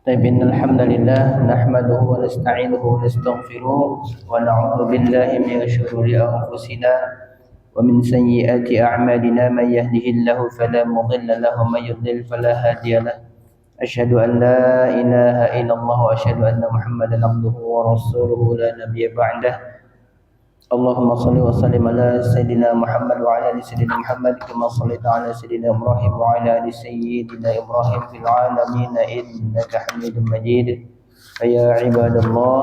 طيب إن الحمد لله نحمده ونستعينه ونستغفره ونعوذ بالله من شرور أنفسنا ومن سيئات أعمالنا من يهده الله فلا مضل له ومن يضلل فلا هادي له أشهد أن لا إله إلا الله وأشهد أن محمدا عبده ورسوله لا نبي بعده اللهم صل وسلم على سيدنا محمد وعلى ال سيدنا محمد كما صليت على سيدنا ابراهيم وعلى ال سيدنا ابراهيم في العالمين انك حميد مجيد فيا عباد الله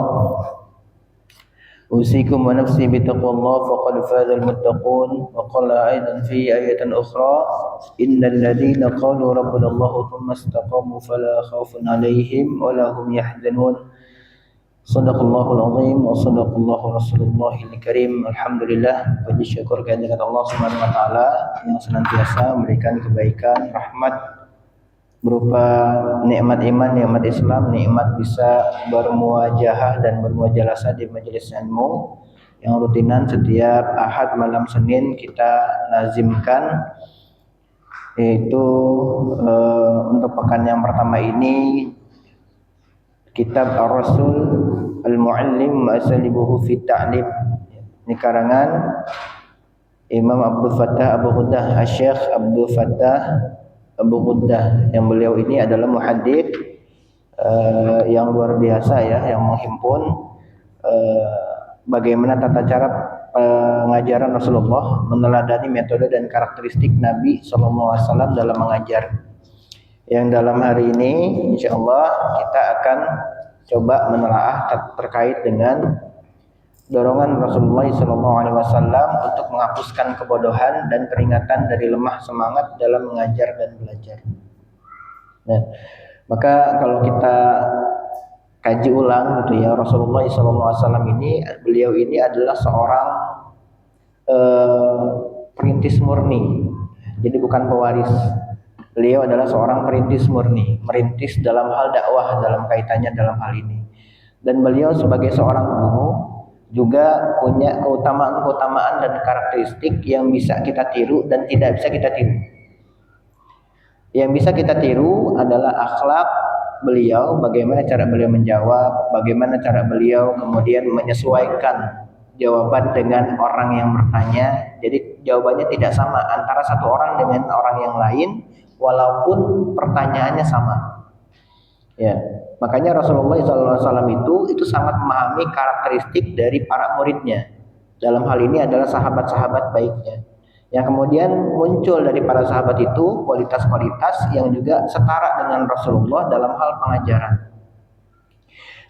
اوصيكم ونفسي بتقوى الله فقد فاز المتقون وقال ايضا في ايه اخرى ان الذين قالوا ربنا الله ثم استقاموا فلا خوف عليهم ولا هم يحزنون. Sadaqallahul azim wa sadaqallahu rasulullahil karim. Alhamdulillah, puji syukur kehadirat Allah Subhanahu wa taala yang senantiasa memberikan kebaikan, rahmat berupa nikmat iman, nikmat Islam, nikmat bisa bermuajahah dan bermuajalasa di majelis ilmu yang rutinan setiap Ahad malam Senin kita lazimkan, yaitu untuk pekan yang pertama ini Kitab Ar-Rasul Al-Muallim Asalibuhu fi Ta'lim. Ini karangan Imam Abdul Fattah Abu Ghuddah, Syekh Abdul Fattah Abu Ghuddah, yang beliau ini adalah muhaddits yang luar biasa ya, yang menghimpun bagaimana tata cara pengajaran Rasulullah, meneladani metode dan karakteristik Nabi SAW dalam mengajar. Yang dalam hari ini insyaallah kita akan coba menelaah terkait dengan dorongan Rasulullah SAW untuk menghapuskan kebodohan dan peringatan dari lemah semangat dalam mengajar dan belajar. Nah, maka kalau kita kaji ulang gitu ya, Rasulullah SAW ini, beliau ini adalah seorang perintis murni, jadi bukan pewaris. Beliau adalah seorang perintis murni, merintis dalam hal dakwah dalam kaitannya dalam hal ini. Dan beliau sebagai seorang guru juga punya keutamaan-keutamaan dan karakteristik yang bisa kita tiru dan tidak bisa kita tiru. Yang bisa kita tiru adalah akhlak beliau, bagaimana cara beliau menjawab, bagaimana cara beliau kemudian menyesuaikan jawaban dengan orang yang bertanya. Jadi jawabannya tidak sama antara satu orang dengan orang yang lain, walaupun pertanyaannya sama. Ya, makanya Rasulullah SAW itu sangat memahami karakteristik dari para muridnya. Dalam hal ini adalah sahabat-sahabat baiknya. Yang kemudian muncul dari para sahabat itu kualitas-kualitas yang juga setara dengan Rasulullah dalam hal pengajaran.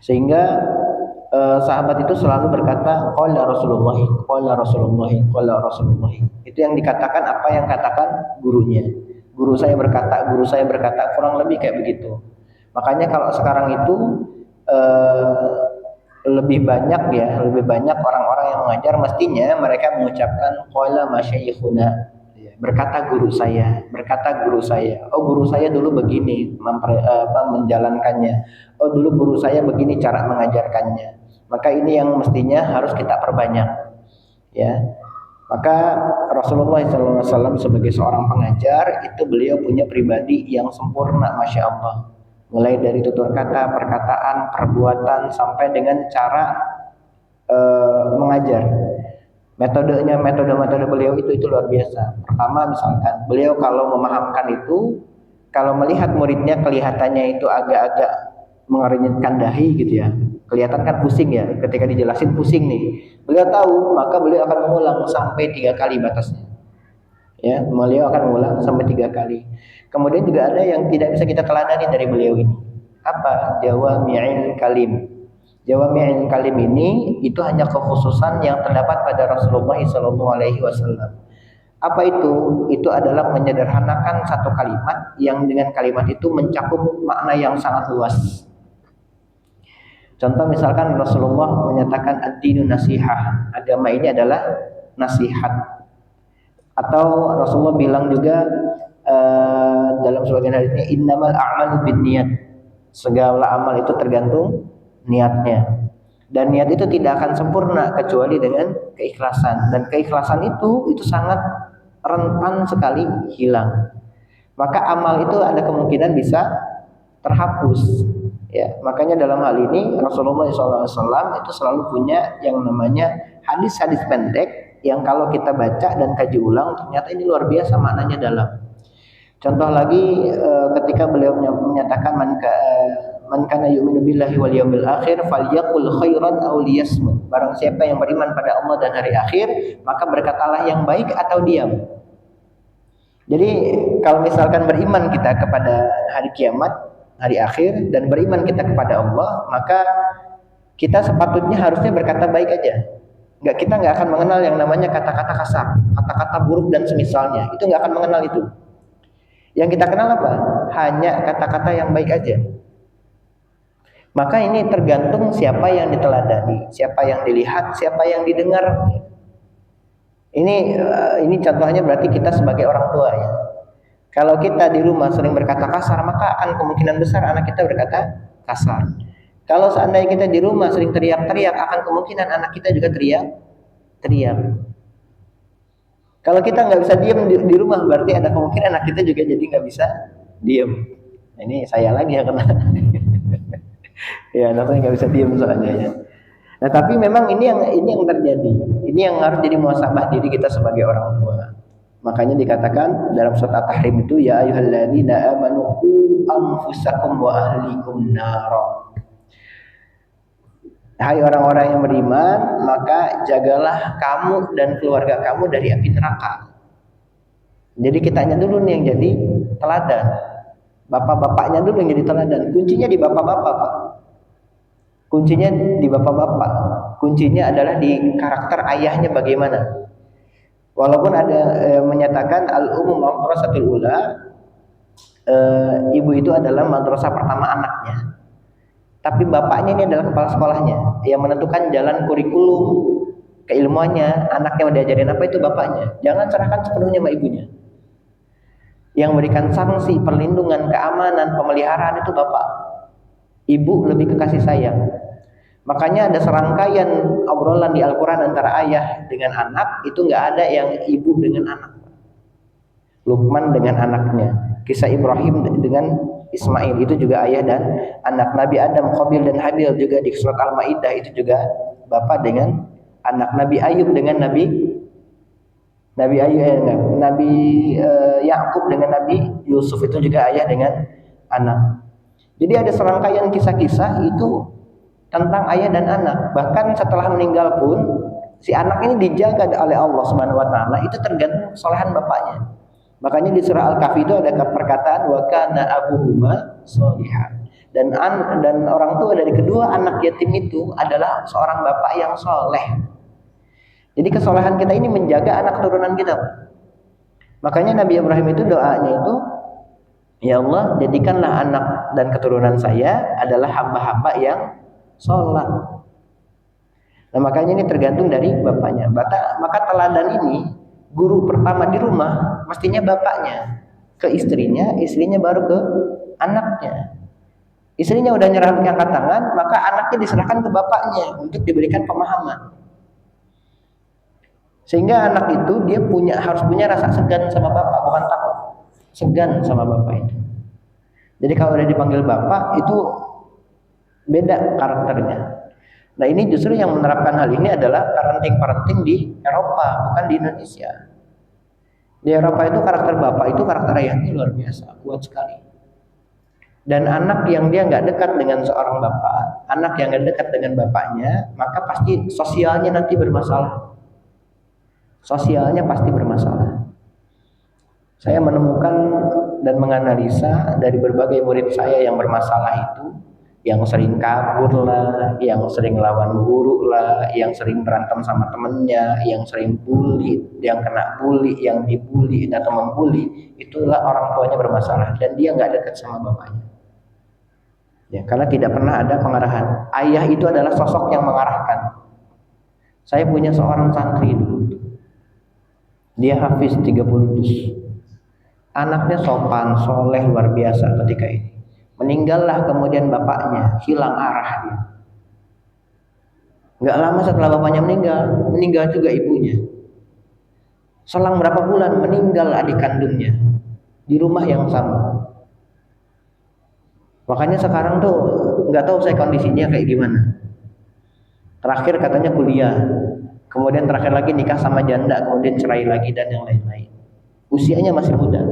Sehingga sahabat itu selalu berkata qala Rasulullah, qala Rasulullah, qala Rasulullah. Itu yang dikatakan apa yang katakan gurunya. Guru saya berkata, kurang lebih kayak begitu. Makanya kalau sekarang itu lebih banyak orang-orang yang mengajar, mestinya mereka mengucapkan qala masyayikhuna, berkata guru saya. Oh, guru saya dulu begini menjalankannya. Oh, dulu guru saya begini cara mengajarkannya. Maka ini yang mestinya harus kita perbanyak, ya. Maka Rasulullah SAW sebagai seorang pengajar itu beliau punya pribadi yang sempurna, masya Allah. Mulai dari tutur kata, perkataan, perbuatan sampai dengan cara mengajar. Metode beliau itu luar biasa. Pertama misalkan beliau kalau memahamkan itu, kalau melihat muridnya kelihatannya itu agak-agak mengernyitkan dahi gitu ya, kelihatan kan pusing ya, ketika dijelasin pusing nih, beliau tahu, maka beliau akan mengulang sampai 3 kali batasnya. Ya, beliau akan mengulang sampai 3 kali. Kemudian juga ada yang tidak bisa kita teladani dari beliau ini. Apa? Jawami'il kalim. Jawami'il kalim ini itu hanya kekhususan yang terdapat pada Rasulullah SAW. Apa itu? Itu adalah menyederhanakan satu kalimat yang dengan kalimat itu mencakup makna yang sangat luas. Contoh misalkan Rasulullah menyatakan ad-dinu nasihah, agama ini adalah nasihat. Atau Rasulullah bilang juga dalam sebagian hadisnya innamal a'malu binniyat, segala amal itu tergantung niatnya. Dan niat itu tidak akan sempurna kecuali dengan keikhlasan, dan keikhlasan itu sangat rentan sekali hilang. Maka amal itu ada kemungkinan bisa terhapus. Ya, makanya dalam hal ini Rasulullah SAW itu selalu punya yang namanya hadis-hadis pendek yang kalau kita baca dan kaji ulang ternyata ini luar biasa maknanya dalam. Contoh lagi ketika beliau menyatakan man kana yu'minu billahi wal yawmil akhir falyaqul khairan aw liyasmut. Barang siapa yang beriman pada Allah dan hari akhir, maka berkatalah yang baik atau diam. Jadi kalau misalkan beriman kita kepada hari kiamat, hari akhir, dan beriman kita kepada Allah, maka kita sepatutnya harusnya berkata baik aja. Kita nggak akan mengenal yang namanya kata-kata kasar, kata-kata buruk dan semisalnya. Itu nggak akan mengenal itu. Yang kita kenal apa? Hanya kata-kata yang baik aja. Maka ini tergantung siapa yang diteladani, siapa yang dilihat, siapa yang didengar. Ini contohnya berarti kita sebagai orang tua ya. Kalau kita di rumah sering berkata kasar, maka akan kemungkinan besar anak kita berkata kasar. Kalau seandainya kita di rumah sering teriak-teriak, akan kemungkinan anak kita juga teriak. Kalau kita nggak bisa diam di rumah, berarti ada kemungkinan anak kita juga jadi nggak bisa diam. Ini saya lagi yang kena. Ya, anaknya nggak bisa diam soalnya ya. Nah, tapi memang ini yang terjadi. Ini yang harus jadi muhasabah diri kita sebagai orang tua. Makanya dikatakan dalam surat At-Tahrim itu ya ayyuhalladzina amanu qu anfusakum wa ahlikum nar. Hai orang-orang yang beriman, maka jagalah kamu dan keluarga kamu dari api neraka. Jadi kitanya dulu nih yang jadi teladan. Bapak-bapaknya dulu yang jadi teladan. Kuncinya di bapak-bapak, Pak. Kuncinya di bapak-bapak. Kuncinya adalah di karakter ayahnya bagaimana. Walaupun ada menyatakan al-ummu madrasatul ula, ibu itu adalah madrasah pertama anaknya. Tapi bapaknya ini adalah kepala sekolahnya yang menentukan jalan kurikulum keilmuannya. Anaknya mau diajarin apa itu bapaknya. Jangan serahkan sepenuhnya sama ibunya. Yang memberikan sanksi, perlindungan, keamanan, pemeliharaan itu bapak. Ibu lebih ke kasih sayang. Makanya ada serangkaian obrolan di Al-Quran antara ayah dengan anak, itu nggak ada yang ibu dengan anak. Luqman dengan anaknya, kisah Ibrahim dengan Ismail, itu juga ayah dan anak. Nabi Adam, Qabil dan Habil juga di surat Al-Maidah, itu juga bapak dengan anak. Nabi Ayub dengan Nabi Yakub dengan Nabi Yusuf, itu juga ayah dengan anak. Jadi ada serangkaian kisah-kisah itu tentang ayah dan anak. Bahkan setelah meninggal pun si anak ini dijaga oleh Allah Subhanahu wa taala, itu tergantung kesolehan bapaknya. Makanya di surah Al-Kahfi itu ada perkataan wa kana abuhuma sholihan. Dan orang tua dari kedua anak yatim itu adalah seorang bapak yang soleh. Jadi kesolehan kita ini menjaga anak keturunan kita. Makanya Nabi Ibrahim itu doanya itu, ya Allah, jadikanlah anak dan keturunan saya adalah hamba-hamba yang sholat. Nah, makanya ini tergantung dari bapaknya. Maka teladan ini, guru pertama di rumah mestinya bapaknya ke istrinya, istrinya baru ke anaknya. Istrinya udah angkat tangan, maka anaknya diserahkan ke bapaknya untuk diberikan pemahaman. Sehingga anak itu dia harus punya rasa segan sama bapak, bukan takut. Segan sama bapak itu. Jadi kalau udah dipanggil bapak itu beda karakternya. Nah, ini justru yang menerapkan hal ini adalah parenting di Eropa, bukan di Indonesia. Di Eropa itu karakter bapak itu karakter ayahnya luar biasa, kuat sekali. Dan anak yang dia nggak dekat dengan seorang bapak, anak yang nggak dekat dengan bapaknya, maka pasti sosialnya nanti bermasalah. Sosialnya pasti bermasalah. Saya menemukan dan menganalisa dari berbagai murid saya yang bermasalah itu, yang sering kabur lah, yang sering lawan guru lah, yang sering berantem sama temennya, yang sering bully, yang kena bully, yang dibully atau membuli, itulah orang tuanya bermasalah dan dia nggak dekat sama bapaknya. Ya, karena tidak pernah ada pengarahan. Ayah itu adalah sosok yang mengarahkan. Saya punya seorang santri dulu. Dia hafiz 30 juz. Anaknya sopan, soleh luar biasa ketika ini. Meninggallah kemudian bapaknya, hilang arah dia. Nggak lama setelah bapaknya meninggal juga ibunya. Selang berapa bulan meninggal adik kandungnya di rumah yang sama. Makanya sekarang tuh nggak tahu saya kondisinya kayak gimana. Terakhir katanya kuliah, kemudian terakhir lagi nikah sama janda, kemudian cerai lagi dan yang lain-lain. Usianya masih muda.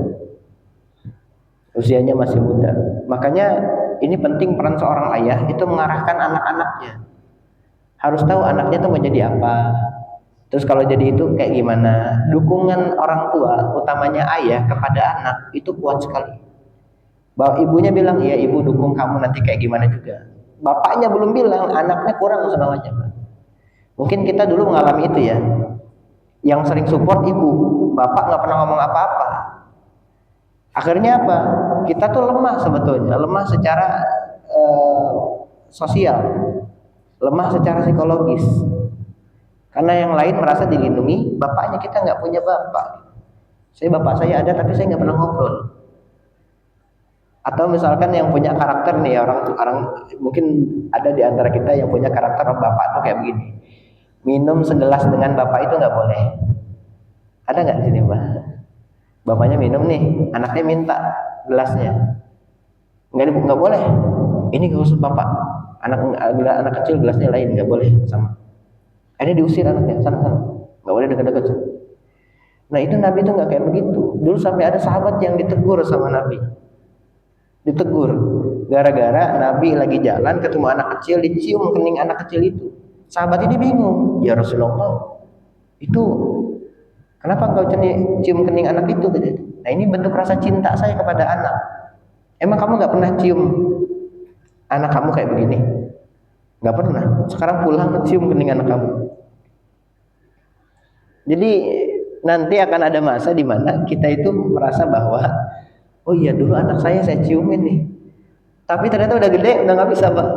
Usianya masih muda. Makanya ini penting peran seorang ayah itu mengarahkan anak-anaknya. Harus tahu anaknya tuh mau jadi apa. Terus kalau jadi itu kayak gimana? Dukungan orang tua, utamanya ayah kepada anak itu kuat sekali. Bahwa ibunya bilang, iya ibu dukung kamu nanti kayak gimana juga. Bapaknya belum bilang, anaknya kurang semangatnya. Mungkin kita dulu mengalami itu ya. Yang sering support ibu, bapak nggak pernah ngomong apa-apa. Akhirnya apa? Kita tuh lemah sebetulnya, lemah secara sosial, lemah secara psikologis. Karena yang lain merasa dilindungi, bapaknya kita nggak punya bapak. Bapak saya ada tapi saya nggak pernah ngobrol. Atau misalkan yang punya karakter nih orang mungkin ada di antara kita yang punya karakter bapak tuh kayak begini. Minum segelas dengan bapak itu nggak boleh. Ada nggak di sini, Mbak? Bapaknya minum nih, anaknya minta gelasnya. Nggak boleh. Ini khusus bapak. Anak kecil gelasnya lain, nggak boleh sama. Ini diusir anaknya, sana, nggak boleh dekat-dekat. Nah itu Nabi itu nggak kayak begitu. Dulu sampai ada sahabat yang ditegur sama Nabi. Ditegur, gara-gara Nabi lagi jalan ketemu anak kecil, dicium kening anak kecil itu. Sahabat ini bingung, ya Rasulullah, itu kenapa kau cium kening anak itu? Nah ini bentuk rasa cinta saya kepada anak. Emang kamu nggak pernah cium anak kamu kayak begini? Nggak pernah. Sekarang pulang cium kening anak kamu. Jadi nanti akan ada masa di mana kita itu merasa bahwa oh iya dulu anak saya ciumin nih. Tapi ternyata udah gede udah nggak bisa, Pak.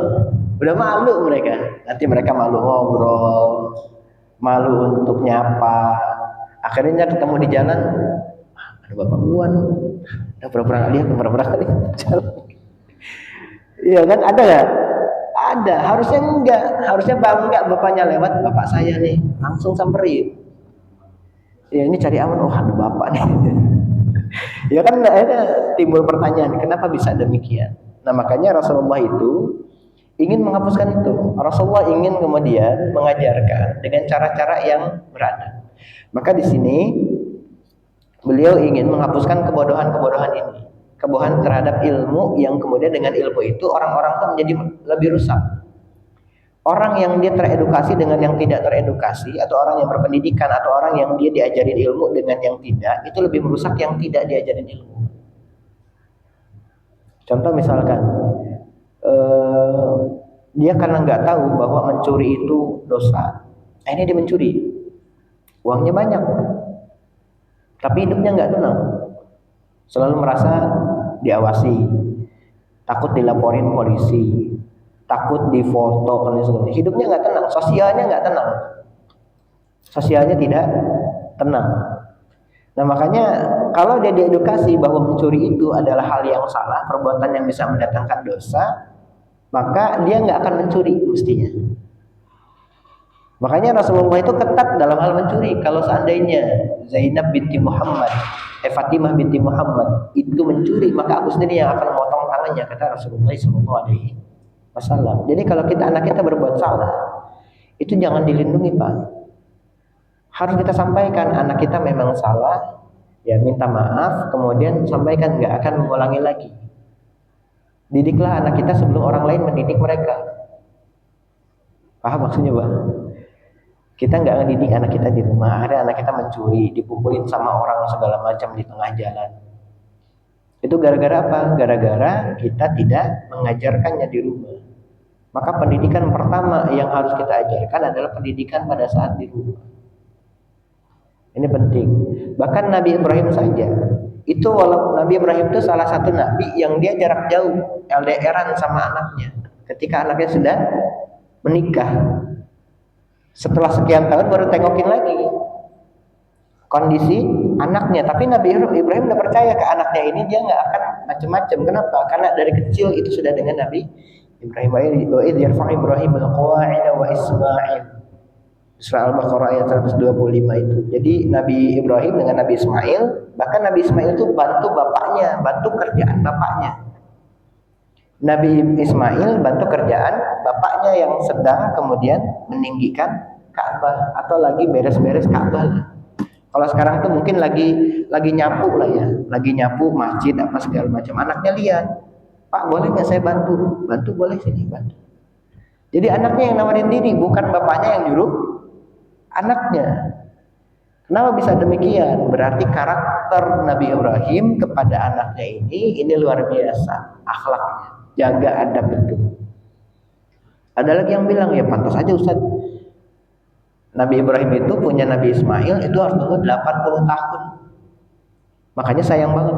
Udah malu mereka. Nanti mereka malu ngobrol, malu untuk nyapa. Akhirnya ketemu di jalan, ada bapak gua nih. Udah pura-pura lihat, pura-pura lihat. Iya kan ada nggak? Ada. Harusnya enggak. Harusnya bangga bapaknya lewat, bapak saya nih langsung samperin. Ya ini cari aman, oh ada bapak nih. Ya kan akhirnya timbul pertanyaan, kenapa bisa demikian? Nah makanya Rasulullah itu ingin menghapuskan itu. Rasulullah ingin kemudian mengajarkan dengan cara-cara yang beradab. Maka di sini beliau ingin menghapuskan kebodohan-kebodohan ini, kebodohan terhadap ilmu yang kemudian dengan ilmu itu orang-orang itu menjadi lebih rusak. Orang yang dia teredukasi dengan yang tidak teredukasi, atau orang yang berpendidikan, atau orang yang dia diajarin ilmu dengan yang tidak, itu lebih merusak yang tidak diajarin ilmu. Contoh misalkan, dia karena nggak tahu bahwa mencuri itu dosa, akhirnya dia mencuri, uangnya banyak, tapi hidupnya nggak tenang, selalu merasa diawasi, takut dilaporin polisi, takut difoto, hidupnya nggak tenang, sosialnya nggak tenang, sosialnya tidak tenang. Nah makanya kalau dia diedukasi bahwa mencuri itu adalah hal yang salah, perbuatan yang bisa mendatangkan dosa, maka dia nggak akan mencuri mestinya. Makanya Rasulullah itu ketat dalam hal mencuri. Kalau seandainya Zainab binti Muhammad, Fatimah binti Muhammad itu mencuri, maka aku sendiri yang akan memotong tangannya, kata Rasulullah SAW. Jadi kalau anak kita berbuat salah, itu jangan dilindungi, Pak. Harus kita sampaikan anak kita memang salah, ya minta maaf, kemudian sampaikan nggak akan mengulangi lagi. Didiklah anak kita sebelum orang lain mendidik mereka. Paham maksudnya, Bang? Kita nggak ngedidik anak kita di rumah, akhirnya anak kita mencuri, dipukulin sama orang segala macam di tengah jalan. Itu gara-gara apa? Gara-gara kita tidak mengajarkannya di rumah. Maka pendidikan pertama yang harus kita ajarkan adalah pendidikan pada saat di rumah. Ini penting. Bahkan Nabi Ibrahim saja, itu walaupun Nabi Ibrahim itu salah satu nabi yang dia jarak jauh, LDRan sama anaknya. Ketika anaknya sudah menikah, setelah sekian tahun baru tengokin lagi kondisi anaknya. Tapi Nabi Ibrahim udah percaya ke anaknya ini, dia nggak akan macam-macam. Kenapa? Karena dari kecil itu sudah dengan Nabi Ibrahim. Wa idh yarfa'u Ibrahim al-qawa'ida wa Ismail. Surah Al-Baqarah ayat 125 itu. Jadi Nabi Ibrahim dengan Nabi Ismail, bahkan Nabi Ismail itu bantu bapaknya, bantu kerjaan bapaknya. Nabi Ismail bantu kerjaan bapaknya yang sedang kemudian meninggikan Ka'bah atau lagi beres-beres Ka'bah. Kalau sekarang tuh mungkin lagi nyapu lah ya, lagi nyapu masjid apa segala macam. Anaknya lihat, Pak boleh nggak saya bantu? Bantu boleh, sini bantu. Jadi anaknya yang nawarin diri, bukan bapaknya yang nyuruh anaknya. Kenapa bisa demikian? Berarti karakter Nabi Ibrahim kepada anaknya ini luar biasa akhlaknya, jaga adab itu. Ada lagi yang bilang, ya pantas aja Ustaz, Nabi Ibrahim itu punya Nabi Ismail itu harus tunggu 80 tahun. Makanya sayang banget.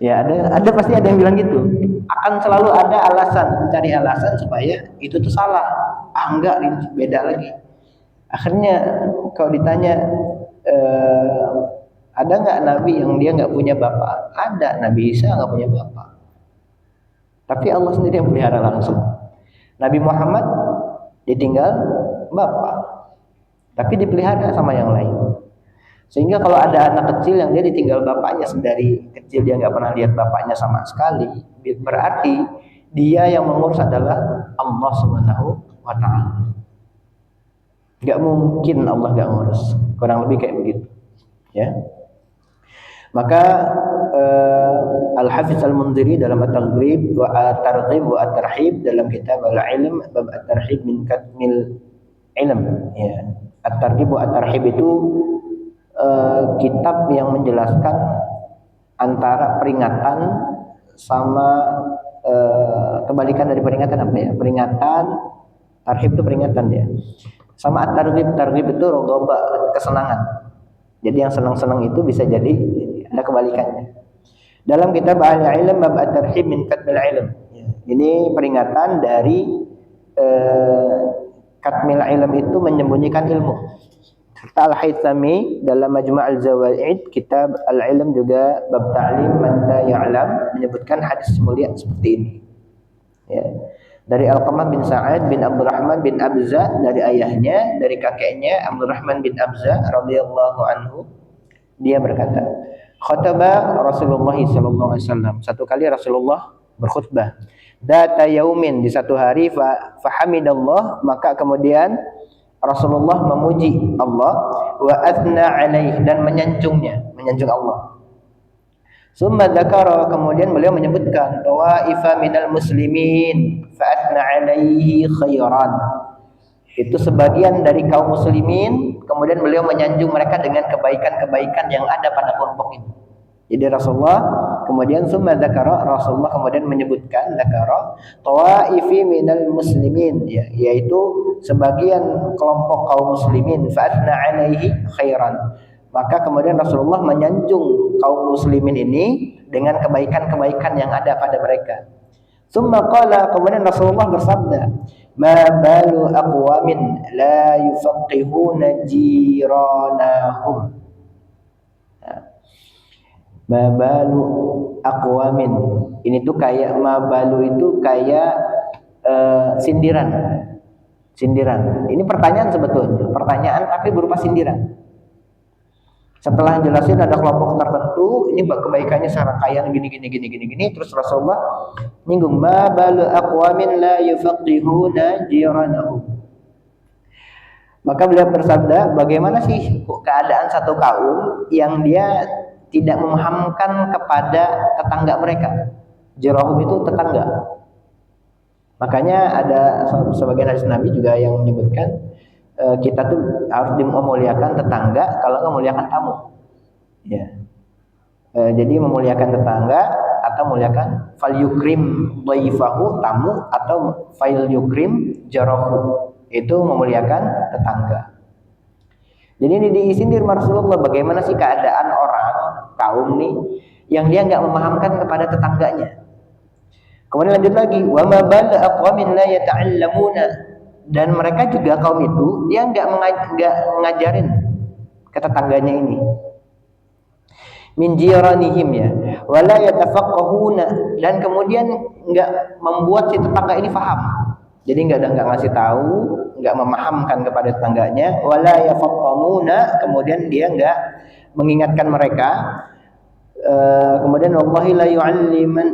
Ya ada pasti ada yang bilang gitu. Akan selalu ada alasan, mencari alasan supaya itu tuh salah. Ah enggak, beda lagi. Akhirnya kalau ditanya ada nggak Nabi yang dia nggak punya bapak? Ada, Nabi Isa nggak punya bapak. Tapi Allah sendiri yang pelihara langsung. Nabi Muhammad ditinggal bapak, tapi dipelihara sama yang lain. Sehingga kalau ada anak kecil yang dia ditinggal bapaknya sedari kecil, dia nggak pernah lihat bapaknya sama sekali, berarti dia yang mengurus adalah Allah Subhanahu wa Ta'ala. Nggak mungkin Allah nggak ngurus, kurang lebih kayak begitu, ya. Maka Al-Hafiz Al-Mundhiri dalam At-Targhib wa At-Targhib wa At-Tarhib dalam kitab Al-Ilm bab At-Tarhib min Katmil Ilm, ya. At-Targhib wa At-Tarhib itu kitab yang menjelaskan antara peringatan sama kebalikan dari peringatan apa ya? Peringatan, tarhib itu peringatan ya. Sama at-targhib, targhib itu rogoba, kesenangan. Jadi yang senang-senang itu bisa jadi ada kebalikannya. Dalam kitab Al-Ilm bab At-Tarhib min Katmil Ilm. Ini peringatan dari Katmil Ilm itu menyembunyikan ilmu. Serta Al-Haythami dalam Majma' Al-Zawaid kitab Al-Ilm juga bab ta'lim man la ya'lam menyebutkan hadis mulia seperti ini. Ya. Dari Alqamah bin Sa'ad bin Abdurrahman bin Abza dari ayahnya, dari kakeknya Abdurrahman bin Abza radhiyallahu anhu, dia berkata, khataba Rasulullah sallallahu alaihi wasallam. Satu kali Rasulullah berkhutbah. Data yaumin, di satu hari, fahamidallah, maka kemudian Rasulullah memuji Allah, wa athna alaih, dan menyanjung Allah. Summa dzakara, kemudian beliau menyebutkan tawaifa minal muslimin fa athna alaihi khairan. Itu sebagian dari kaum muslimin, kemudian beliau menyanjung mereka dengan kebaikan-kebaikan yang ada pada kelompok ini. Jadi Rasulullah kemudian summa dzakara, Rasulullah kemudian menyebutkan dzakara tawaifi minal muslimin, ya, yaitu sebagian kelompok kaum muslimin, fa athna alaihi khairan. Maka kemudian Rasulullah menyanjung kaum muslimin ini dengan kebaikan-kebaikan yang ada pada mereka. Summa qala, kemudian Rasulullah bersabda, ma balu aqwamin la yufaqihuna jiranahum. Ma balu aqwamin, ini tuh kayak ma balu itu kayak sindiran. Ini pertanyaan sebetulnya, pertanyaan tapi berupa sindiran. Setelah jelasin ada kelompok tertentu, ini kebaikannya serangkaian gini, terus Rasulullah nyinggung ma balu aqwamin la yufaqihuna jiranahum. Maka beliau bersabda, bagaimana sih keadaan satu kaum yang dia tidak memahamkan kepada tetangga mereka. Jirahum itu tetangga. Makanya ada sebagian hadis Nabi juga yang menyebutkan kita tuh harus memuliakan tetangga kalau nggak memuliakan tamu. Ya. Jadi memuliakan tetangga atau memuliakan fal yukrim dhaifahu, tamu, atau fal yukrim jarahu, itu memuliakan tetangga. Jadi ini disindir Rasulullah, bagaimana sih keadaan orang kaum nih yang dia nggak memahamkan kepada tetangganya. Kemudian lanjut lagi, wa ma bal aqwamin la yata'allamuna, dan mereka juga kaum itu dia nggak ngajarin ke tetangganya ini. Min jiranihim, ya, wala yatafaqqahuna, dan kemudian nggak membuat si tetangga ini paham. Jadi nggak ngasih tahu, nggak memahamkan kepada tetangganya. Wala yafaqamuna, kemudian dia nggak mengingatkan mereka. Kemudian wallahi la yu'alliman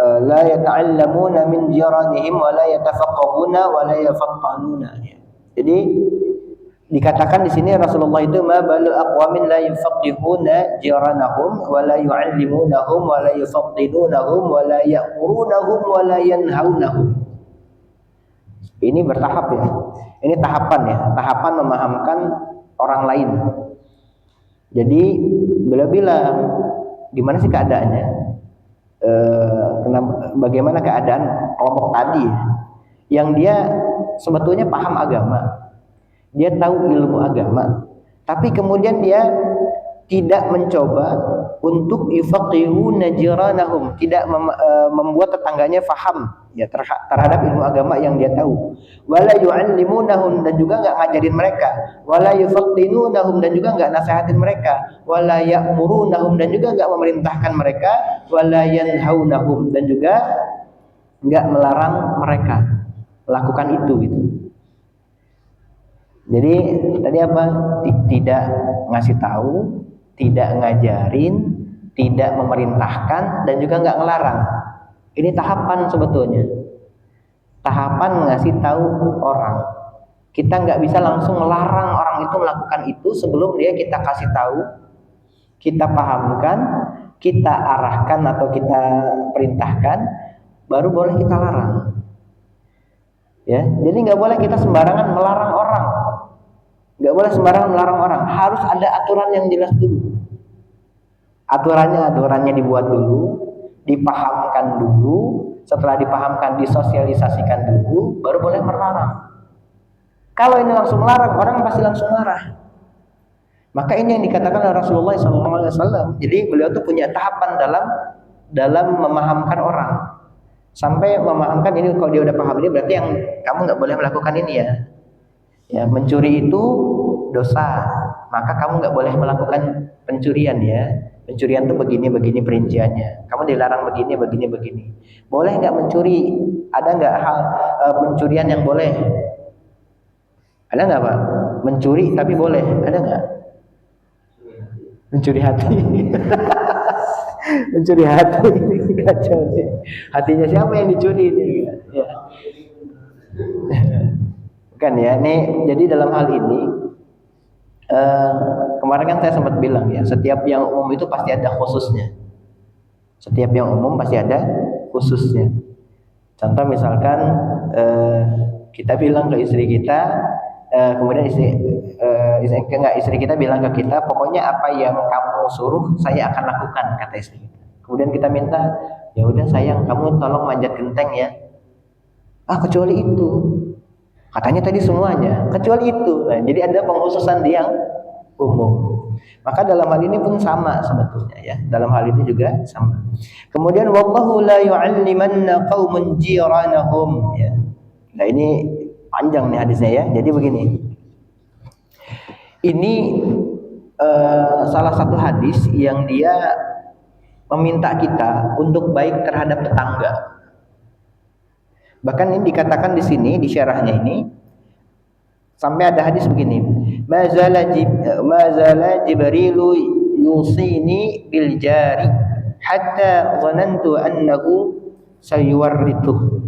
la yata'allamuna min jiranihim wa la yatafaqahuna wa la yafattanuna. Jadi dikatakan di sini Rasulullah itu ma balu aqwamin la yufaqihuna jiranahum wa la yu'allimunahum wa la yufaddilunahum wa la ya'murunahum wa la yanhaunahum. Ini bertahap ya. Ini tahapan ya, tahapan memahamkan orang lain. Jadi beliau bilang gimana sih keadaannya? Bagaimana keadaan kelompok tadi yang dia sebetulnya paham agama, dia tahu ilmu agama, tapi kemudian dia tidak mencoba untuk yufaqihuna jiranahum, tidak membuat tetangganya faham ya terhadap ilmu agama yang dia tahu. Wala yu'allimunahum, dan juga enggak ngajarin mereka. Wala yufattinunahum, dan juga enggak nasihatin mereka. Wala ya'murunahum, dan juga enggak memerintahkan mereka. Wala yanhaunahum, dan juga enggak melarang mereka melakukan itu gitu. Jadi tadi apa? Tidak ngasih tahu, tidak ngajarin, tidak memerintahkan, dan juga enggak ngelarang. Ini tahapan sebetulnya. Tahapan ngasih tahu orang. Kita nggak bisa langsung melarang orang itu melakukan itu sebelum dia kita kasih tahu, kita pahamkan, kita arahkan atau kita perintahkan, baru boleh kita larang. Ya, jadi nggak boleh kita sembarangan melarang orang. Nggak boleh sembarangan melarang orang. Harus ada aturan yang jelas dulu. Aturannya dibuat dulu, dipahamkan dulu, setelah dipahamkan disosialisasikan dulu, baru boleh melarang. Kalau ini langsung melarang, orang pasti langsung marah. Maka ini yang dikatakan oleh Rasulullah SAW. Jadi beliau tuh punya tahapan dalam memahamkan orang. Sampai memahamkan ini, kalau dia udah paham ini berarti yang kamu nggak boleh melakukan ini ya. Ya, mencuri itu dosa, maka kamu nggak boleh melakukan pencurian ya. Pencurian itu begini perinciannya. Kamu dilarang begini. Boleh nggak mencuri? Ada nggak hal pencurian yang boleh? Ada nggak Pak? Mencuri tapi boleh? Ada nggak? Mencuri hati. Mencuri hati. Hatinya siapa yang dicuri ini? Ya. Bukan ya. Nih, jadi dalam hal ini kemarin kan saya sempat bilang ya, setiap yang umum itu pasti ada khususnya. Setiap yang umum pasti ada khususnya. Contoh misalkan kita bilang ke istri kita, kemudian istri kita bilang ke kita, pokoknya apa yang kamu suruh saya akan lakukan, kata istri kita. Kemudian kita minta, ya udah sayang kamu tolong manjat genteng ya. Kecuali itu. Katanya tadi semuanya, kecuali itu. Nah, jadi ada pengkhususan yang umum. Maka dalam hal ini pun sama sebetulnya ya. Dalam hal ini juga sama. Kemudian wallahu la yu'allimanna qauman jiranahum ya. Nah, ini panjang nih hadisnya ya. Jadi begini. Ini salah satu hadis yang dia meminta kita untuk baik terhadap tetangga. Bahkan ini dikatakan di sini di syarahnya ini sampai ada hadis begini, mazala Jibrilu yusini bil jari hatta dhanantu annahu sayuwarrithu.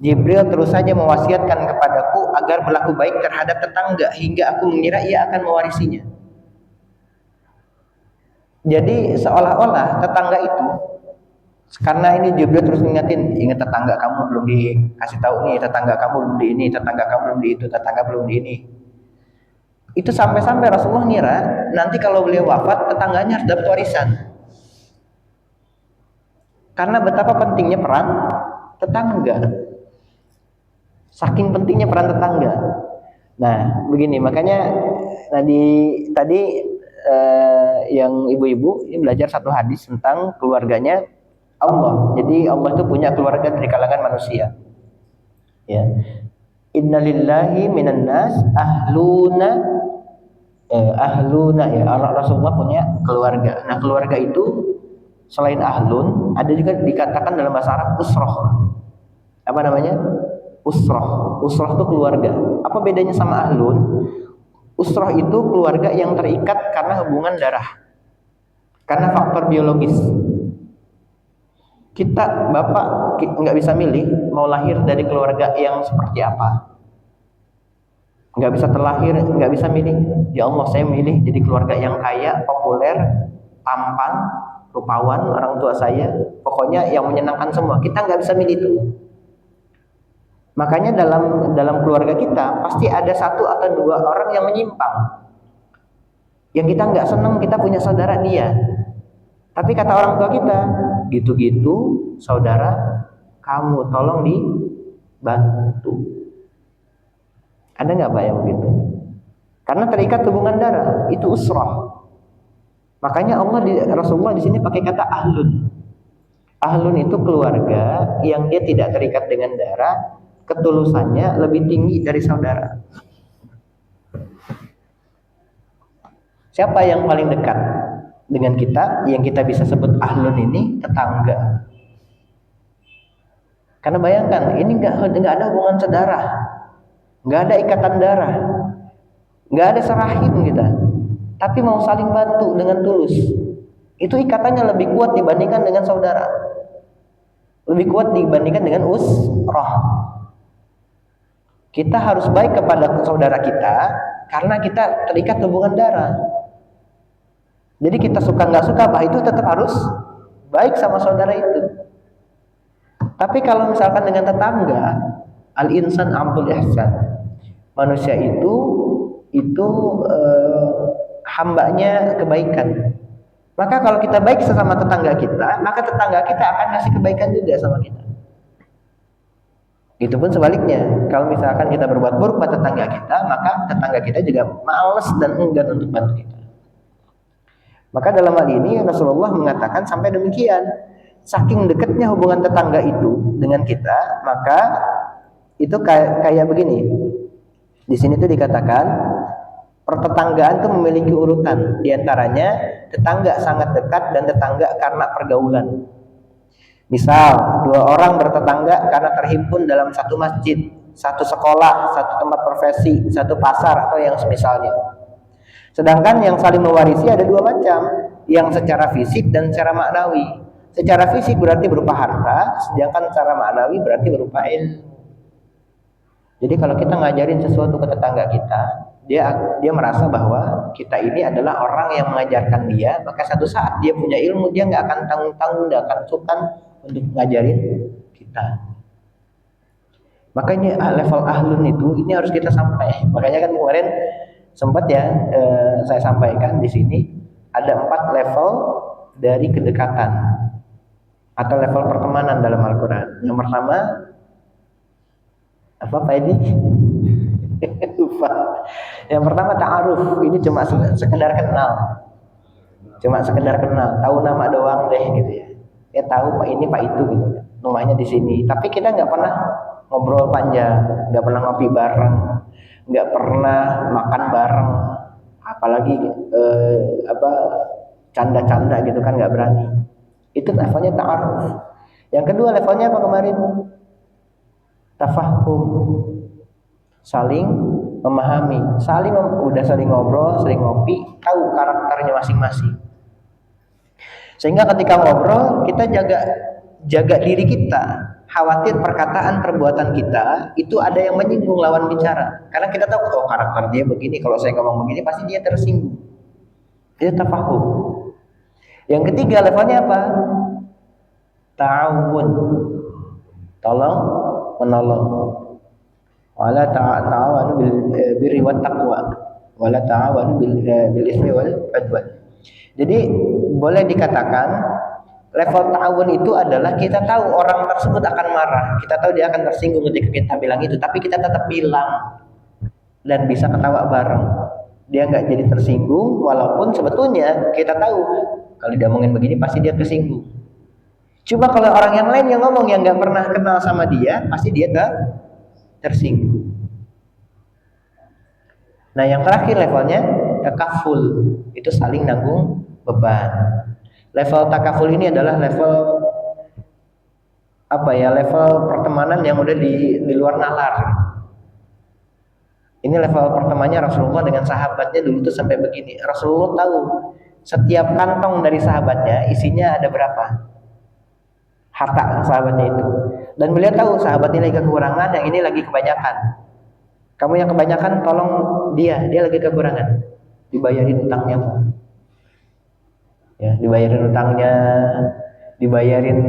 Jibril terus saja mewasiatkan kepadaku agar berlaku baik terhadap tetangga hingga aku mengira ia akan mewarisinya. Jadi seolah-olah tetangga itu, karena ini Jibril terus ingat tetangga kamu belum dikasih tahu nih, tetangga kamu belum di ini, tetangga kamu belum di itu, tetangga belum di ini. Itu sampai-sampai Rasulullah ngira nanti kalau beliau wafat tetangganya harus dapat warisan. Karena betapa pentingnya peran tetangga. Saking pentingnya peran tetangga. Nah, begini makanya tadi yang ibu-ibu ini belajar satu hadis tentang keluarganya Allah. Jadi Allah itu punya keluarga dari kalangan manusia. Ya. Innalillahi minan nas ahluna ya. Rasulullah punya keluarga. Nah, keluarga itu selain ahlun, ada juga dikatakan dalam bahasa Arab usroh. Apa namanya? Usroh. Usroh itu keluarga. Apa bedanya sama ahlun? Usroh itu keluarga yang terikat karena hubungan darah. Karena faktor biologis. Kita bapak nggak bisa milih mau lahir dari keluarga yang seperti apa. Nggak bisa terlahir, nggak bisa milih. Ya Allah, saya milih jadi keluarga yang kaya, populer, tampan, rupawan orang tua saya. Pokoknya yang menyenangkan semua. Kita nggak bisa milih itu. Makanya dalam keluarga kita pasti ada satu atau dua orang yang menyimpang. Yang kita nggak senang kita punya saudara dia. Tapi kata orang tua kita, gitu-gitu saudara kamu tolong dibantu. Ada nggak Pak yang begitu? Karena terikat hubungan darah, itu usrah. Makanya Rasulullah di sini pakai kata ahlun. Ahlun itu keluarga yang dia tidak terikat dengan darah, ketulusannya lebih tinggi dari saudara. Siapa yang paling dekat dengan kita, yang kita bisa sebut ahlun ini? Tetangga. Karena bayangkan, ini nggak ada hubungan saudara, nggak ada ikatan darah, nggak ada serahim kita, tapi mau saling bantu dengan tulus. Itu ikatannya lebih kuat dibandingkan dengan saudara, lebih kuat dibandingkan dengan usrah. Kita harus baik kepada saudara kita karena kita terikat hubungan darah. Jadi kita suka nggak suka, itu tetap harus baik sama saudara itu. Tapi kalau misalkan dengan tetangga, al-insan abdul ihsan, manusia itu hambanya kebaikan. Maka kalau kita baik sesama tetangga kita, maka tetangga kita akan kasih kebaikan juga sama kita. Itu pun sebaliknya, kalau misalkan kita berbuat buruk pada tetangga kita, maka tetangga kita juga malas dan enggan untuk bantu kita. Maka dalam hal ini Rasulullah mengatakan sampai demikian, saking dekatnya hubungan tetangga itu dengan kita, maka itu kayak begini. Di sini tuh dikatakan pertetanggaan itu memiliki urutan, diantaranya tetangga sangat dekat dan tetangga karena pergaulan. Misal, dua orang bertetangga karena terhimpun dalam satu masjid, satu sekolah, satu tempat profesi, satu pasar, atau yang semisalnya. Sedangkan yang saling mewarisi ada dua macam, yang secara fisik dan secara maknawi. Secara fisik berarti berupa harta, sedangkan secara maknawi berarti berupa ilmu. Jadi kalau kita ngajarin sesuatu ke tetangga kita, dia merasa bahwa kita ini adalah orang yang mengajarkan dia, maka satu saat dia punya ilmu, dia nggak akan tanggung-tanggung, nggak akan sungkan untuk ngajarin kita. Makanya level ahlun itu ini harus kita sampai. Makanya kan kemarin sempat saya sampaikan di sini ada 4 level dari kedekatan atau level pertemanan dalam Al-Quran. Yang pertama apa Pak ini? Lupa. Yang pertama ta'aruf, ini cuma sekedar kenal. Cuma sekedar kenal, tahu nama doang deh gitu ya. Ya tahu Pak ini Pak itu gitu. Rumahnya di sini, tapi kita nggak pernah ngobrol panjang, nggak pernah ngopi bareng, nggak pernah makan bareng, apalagi canda-canda gitu kan, nggak berani. Itu levelnya ta'aruf. Yang kedua levelnya apa kemarin? Tafahum, saling memahami, udah saling ngobrol, saling ngopi, tahu karakternya masing-masing. Sehingga ketika ngobrol kita jaga diri kita, khawatir perkataan perbuatan kita itu ada yang menyinggung lawan bicara. Karena kita tahu karakter dia begini, kalau saya ngomong begini pasti dia tersinggung. Itu tafahum. Yang ketiga levelnya apa? Ta'awun, tolong menolong. Wala ta'awanu bil birri wat taqwa, wala ta'awanu bil ismi wal udwan. Jadi boleh dikatakan level ta'awun itu adalah kita tahu orang tersebut akan marah, kita tahu dia akan tersinggung ketika kita bilang itu, tapi kita tetap bilang dan bisa ketawa bareng. Dia nggak jadi tersinggung, walaupun sebetulnya kita tahu kalau dia ngomongin begini pasti dia tersinggung. Coba kalau orang yang lain yang ngomong yang nggak pernah kenal sama dia, pasti dia tersinggung. Nah yang terakhir levelnya takaful, itu saling nanggung beban. Level takaful ini adalah level level pertemanan yang udah di luar nalar. Ini level pertemanannya Rasulullah dengan sahabatnya dulu tuh sampai begini. Rasulullah tahu setiap kantong dari sahabatnya isinya ada berapa harta sahabatnya itu. Dan beliau tahu sahabat ini lagi kekurangan, yang ini lagi kebanyakan. Kamu yang kebanyakan tolong dia lagi kekurangan. Dibayarin utangnya. Ya, dibayarin utangnya, dibayarin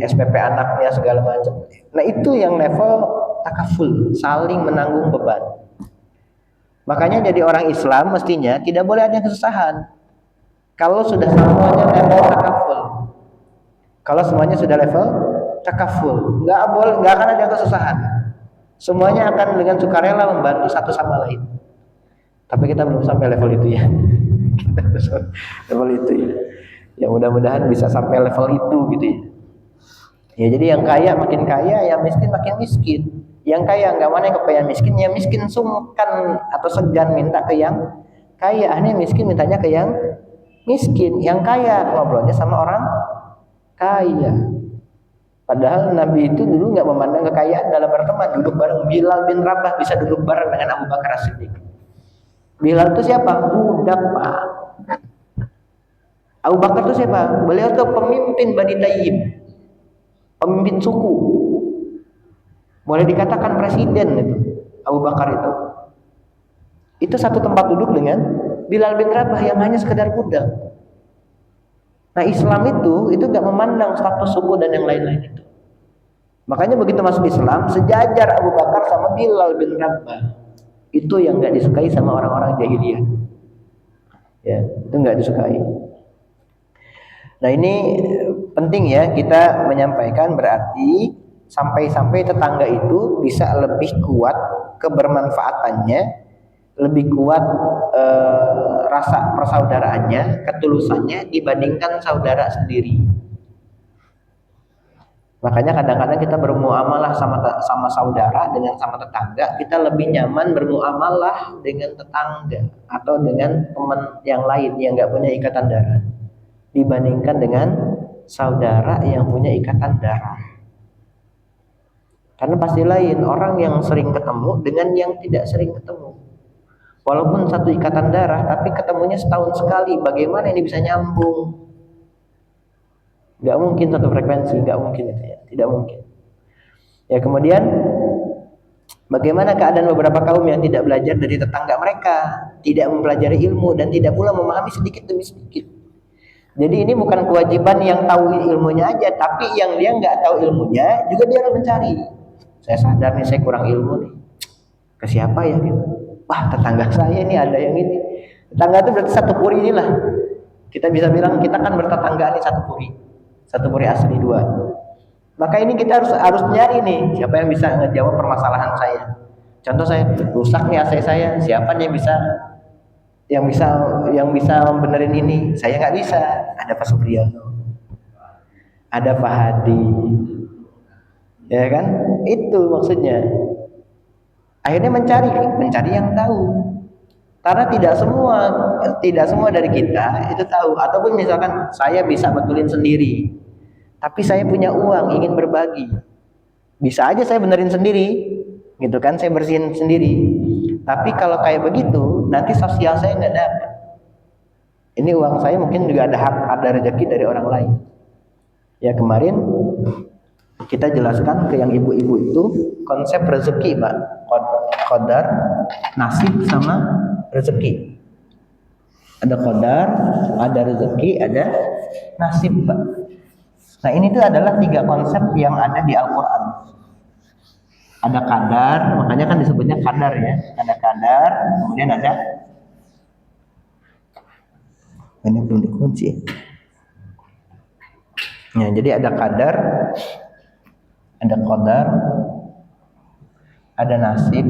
SPP anaknya segala macam. Nah, itu yang level takaful, saling menanggung beban. Makanya jadi orang Islam mestinya tidak boleh ada kesusahan. Kalau sudah semuanya level takaful. Kalau semuanya sudah level takaful, nggak akan ada kesusahan. Semuanya akan dengan sukarela membantu satu sama lain. Tapi kita belum sampai level itu ya. Kita belum sampai level itu ya. Ya mudah-mudahan bisa sampai level itu gitu ya. Ya jadi yang kaya makin kaya, yang miskin makin miskin. Yang kaya nggak mana yang kepengen miskin, yang miskin sungkan atau segan minta ke yang kaya. Ini miskin mintanya ke yang miskin. Yang kaya ngobrolnya sama orang kaya. Padahal Nabi itu dulu nggak memandang kekayaan dalam berteman. Duduk bareng Bilal bin Rabah bisa duduk bareng dengan Abu Bakar As-Siddiq. Bilal itu siapa? Budak, Pak. Abu Bakar itu siapa? Beliau itu pemimpin Bani Tayyib, pemimpin suku. Boleh dikatakan presiden itu. Abu Bakar itu. Itu satu tempat duduk dengan Bilal bin Rabah yang hanya sekedar budak. Nah, Islam itu gak memandang status suku dan yang lain-lain itu. Makanya begitu masuk Islam, sejajar Abu Bakar sama Bilal bin Rabah. Itu yang gak disukai sama orang-orang jahiliyah. Ya, itu gak disukai. Nah, ini penting ya kita menyampaikan, berarti sampai-sampai tetangga itu bisa lebih kuat kebermanfaatannya, lebih kuat rasa persaudaraannya, ketulusannya dibandingkan saudara sendiri. Makanya kadang-kadang kita bermuamalah sama saudara dengan sama tetangga, kita lebih nyaman bermuamalah dengan tetangga atau dengan teman yang lain yang nggak punya ikatan darah dibandingkan dengan saudara yang punya ikatan darah. Karena pasti lain orang yang sering ketemu dengan yang tidak sering ketemu. Walaupun satu ikatan darah, tapi ketemunya setahun sekali. Bagaimana ini bisa nyambung? Gak mungkin satu frekuensi, gak mungkin itu ya, tidak mungkin. Ya kemudian, bagaimana keadaan beberapa kaum yang tidak belajar dari tetangga mereka, tidak mempelajari ilmu dan tidak pula memahami sedikit demi sedikit. Jadi ini bukan kewajiban yang tahu ilmunya aja, tapi yang dia nggak tahu ilmunya juga dia harus mencari. Saya sadar nih saya kurang ilmu nih. Ke siapa ya gitu? Wah, tetangga saya ini ada yang ini. Tetangga itu berarti satu puri inilah. Kita bisa bilang kita kan bertetangga nih satu puri. Satu puri asli dua. Maka ini kita harus nyari nih siapa yang bisa ngejawab permasalahan saya. Contoh saya rusak nih AC saya, siapa nih yang bisa membenerin ini? Saya nggak bisa. Ada Pak Supriyono. Ada Pak Hadi. Ya kan? Itu maksudnya. Akhirnya mencari yang tahu. Karena tidak semua dari kita itu tahu. Ataupun misalkan saya bisa betulin sendiri, tapi saya punya uang ingin berbagi, bisa aja saya benerin sendiri, gitu kan? Saya bersihin sendiri. Tapi kalau kayak begitu, nanti sosial saya nggak dapat. Ini uang saya mungkin juga ada rezeki dari orang lain. Ya kemarin kita jelaskan ke yang ibu-ibu itu konsep rezeki, Pak. Qadar, nasib sama rezeki. Ada qadar, ada rezeki, ada nasib, Pak. Nah, ini tuh adalah 3 konsep yang ada di Al-Qur'an. Ada qadar, makanya kan disebutnya qadar ya. Ada qadar, kemudian ada ini belum dikunci. Nah, jadi ada qadar, ada qadar, ada nasib,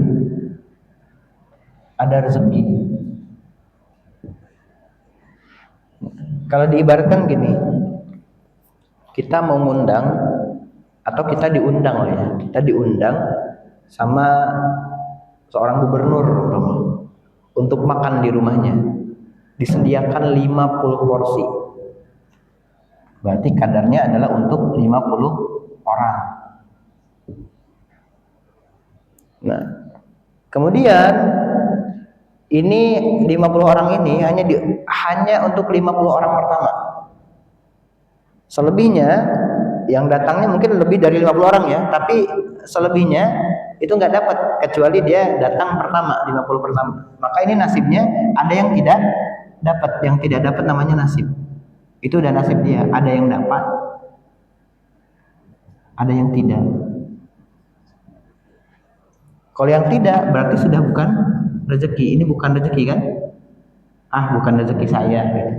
ada rezeki. Kalau diibaratkan gini, kita mau ngundang atau kita diundang lah ya, kita diundang sama seorang gubernur untuk makan di rumahnya, disediakan 50 porsi. Berarti kadarnya adalah untuk 50 orang. Nah, kemudian Ini 50 orang ini hanya untuk 50 orang pertama. Selebihnya yang datangnya mungkin lebih dari 50 orang ya, tapi selebihnya itu nggak dapat kecuali dia datang pertama 50 pertama. Maka ini nasibnya ada yang tidak dapat, yang tidak dapat namanya nasib. Itu udah nasib dia, ada yang dapat, ada yang tidak. Kalau yang tidak berarti sudah bukan rezeki. Ini bukan rezeki kan? Bukan rezeki saya gitu.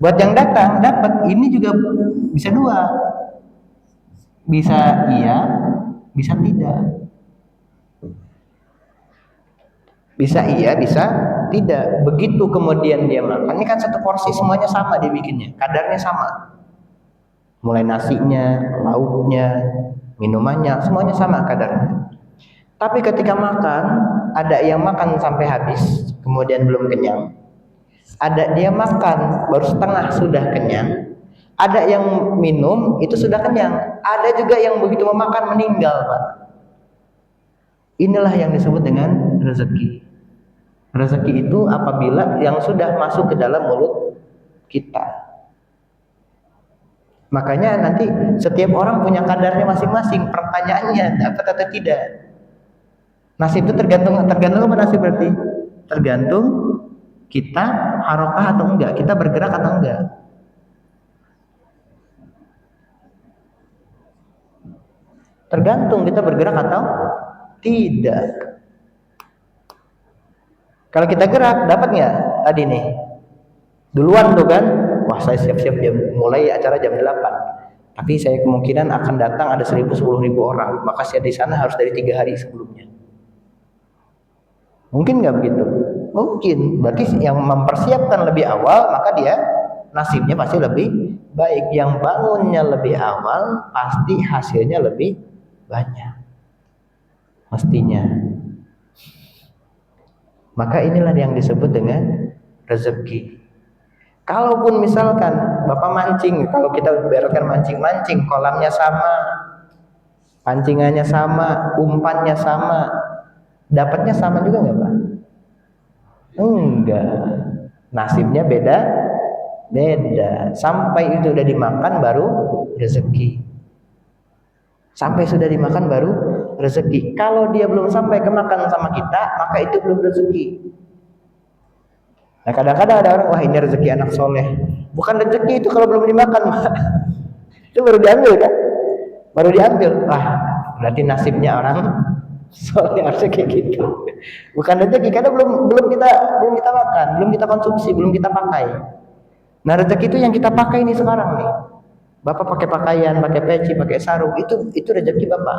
Buat yang datang dapat, ini juga bisa dua. Bisa iya, bisa tidak. Bisa iya, bisa tidak. Begitu kemudian dia makan, ini kan satu porsi semuanya sama dibikinnya, kadarnya sama. Mulai nasinya, lauknya, minumannya, semuanya sama kadarnya. Tapi ketika makan, ada yang makan sampai habis, kemudian belum kenyang. Ada dia makan baru setengah sudah kenyang. Ada yang minum itu sudah kenyang. Ada juga yang begitu memakan meninggal, Pak. Inilah yang disebut dengan rezeki. Rezeki itu apabila yang sudah masuk ke dalam mulut kita. Makanya nanti setiap orang punya kadarnya masing-masing. Pertanyaannya dapat atau tidak? Nasib itu tergantung apa nasib berarti? Tergantung kita harokah atau enggak, kita bergerak atau enggak. Tergantung kita bergerak atau tidak. Kalau kita gerak, dapat nggak tadi nih? Duluan tuh kan, wah saya siap-siap mulai acara jam 8. Tapi saya kemungkinan akan datang ada 1000-10.000 orang, maka saya di sana harus dari 3 hari sebelumnya. Mungkin nggak begitu? Mungkin. Berarti yang mempersiapkan lebih awal, maka dia nasibnya pasti lebih baik. Yang bangunnya lebih awal, pasti hasilnya lebih banyak. Mestinya. Maka inilah yang disebut dengan rezeki. Kalaupun misalkan Bapak mancing, kalau kita ibaratkan mancing, kolamnya sama, pancingannya sama, umpannya sama, dapatnya sama juga nggak Pak? Enggak. Nasibnya beda. Sampai itu udah dimakan baru rezeki. Sampai sudah dimakan baru rezeki. Kalau dia belum sampai kemakan sama kita, maka itu belum rezeki. Nah kadang-kadang ada orang, wah ini rezeki anak soleh. Bukan rezeki itu kalau belum dimakan. Itu baru diambil kan? Baru diambil. Berarti nasibnya orang soleh harusnya kayak gitu. Bukan rezeki karena belum kita makan, belum kita konsumsi, belum kita pakai. Nah rezeki itu yang kita pakai ini sekarang nih. Bapak pakai pakaian, pakai peci, pakai sarung, itu rezeki Bapak.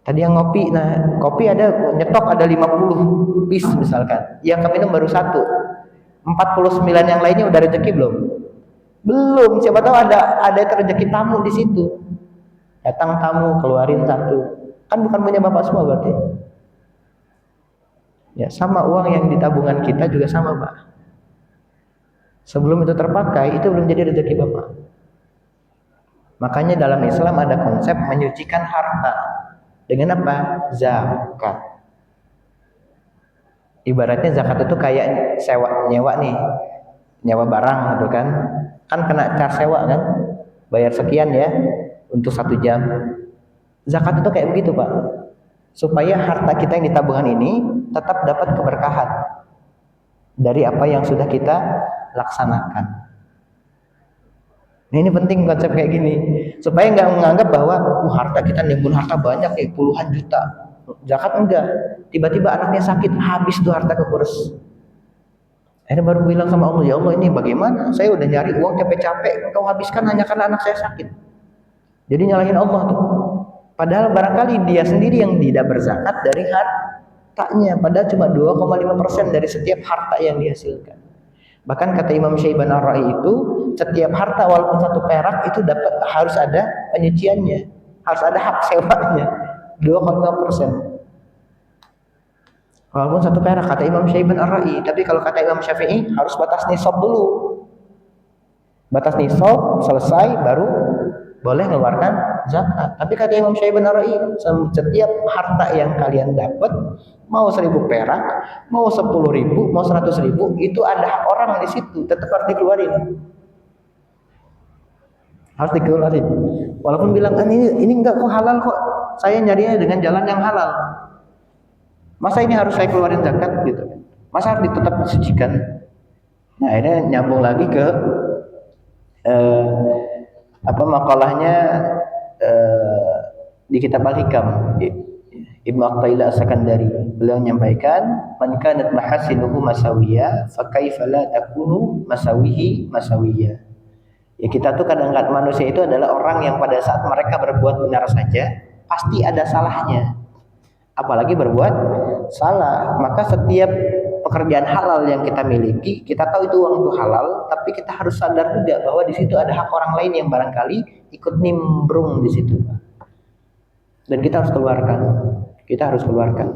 Tadi yang ngopi, nah kopi ada nyetok ada 50 piece misalkan, yang minum baru 1. 49 yang lainnya udah rezeki belum? Belum. Siapa tahu ada rezeki tamu di situ. Datang tamu keluarin 1. Kan bukan punya Bapak semua berarti. Ya sama uang yang di tabungan kita juga sama Pak. Sebelum itu terpakai, itu belum jadi rezeki Bapak. Makanya dalam Islam ada konsep menyucikan harta. Dengan apa? Zakat. Ibaratnya zakat itu kayak nyewa nih. Nyewa barang gitu kan. Kan kena cas sewa kan. Bayar sekian ya untuk 1 jam. Zakat itu kayak begitu Pak. Supaya harta kita yang di tabungan ini tetap dapat keberkahan dari apa yang sudah kita laksanakan. Nah, ini penting konsep kayak gini supaya nggak menganggap bahwa harta kita nimbun harta banyak nih puluhan juta. Zakat enggak. Tiba-tiba anaknya sakit, habis tuh harta kekuras. Akhirnya baru bilang sama Allah, ya Allah ini bagaimana? Saya udah nyari uang capek-capek, engkau habiskan hanya karena anak saya sakit. Jadi nyalahin Allah tuh. Padahal barangkali dia sendiri yang tidak berzakat dari hartanya. Padahal cuma 2,5% dari setiap harta yang dihasilkan. Bahkan kata Imam Syaiban Ar-Ra'i itu, setiap harta walaupun 1 perak itu harus ada penyuciannya, harus ada hak sewanya, 2,5%. Walaupun 1 perak kata Imam Syaiban Ar-Ra'i, tapi kalau kata Imam Syafi'i harus batas nisab dulu. Batas nisab selesai baru boleh mengeluarkan zakat. Tapi kata Imam Syafi'i Ar-Ra'i, setiap harta yang kalian dapat, mau 1.000 perak, mau 10.000, mau 100.000, itu ada hak orang di situ, tetap harus dikeluarin. Harus dikeluarin. Walaupun bilang ini enggak kok halal kok. Saya nyarinya dengan jalan yang halal. Masa ini harus saya keluarin zakat gitu? Masa harus tetap disucikan? Nah, ini nyambung lagi ke makalahnya di kitab Al-Hikam, Ibnu Athaillah As-Sakandari. Beliau menyampaikan, man kanat mahasinuhu masawiyah fa kaifa la takunu masawihi masawiyah. Ya, kita tuh kadang-kadang manusia itu adalah orang yang pada saat mereka berbuat benar saja pasti ada salahnya, apalagi berbuat salah. Maka setiap pekerjaan halal yang kita miliki, kita tahu itu uang itu halal, tapi kita harus sadar juga bahwa di situ ada hak orang lain yang barangkali ikut nimbrung di situ, dan kita harus keluarkan. Kita harus keluarkan.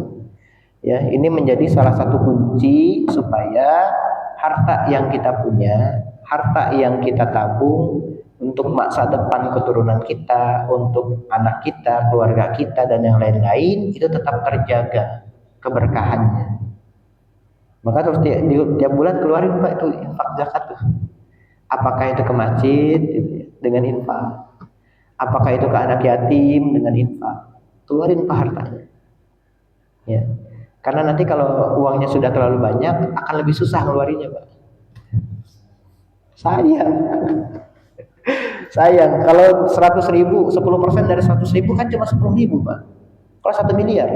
Ya, ini menjadi salah satu kunci supaya harta yang kita punya, harta yang kita tabung untuk masa depan keturunan kita, untuk anak kita, keluarga kita, dan yang lain-lain, itu tetap terjaga keberkahannya. Maka terus tiap bulan keluarin Pak itu infak zakat tuh. Apakah itu ke masjid gitu ya, dengan infak, apakah itu ke anak yatim dengan infak, keluarin Pak hartanya. Ya. Karena nanti kalau uangnya sudah terlalu banyak akan lebih susah keluarinya Pak. Sayang kalau 100.000, 10% dari 100.000 kan cuma 10.000 Pak. Kalau 1 miliar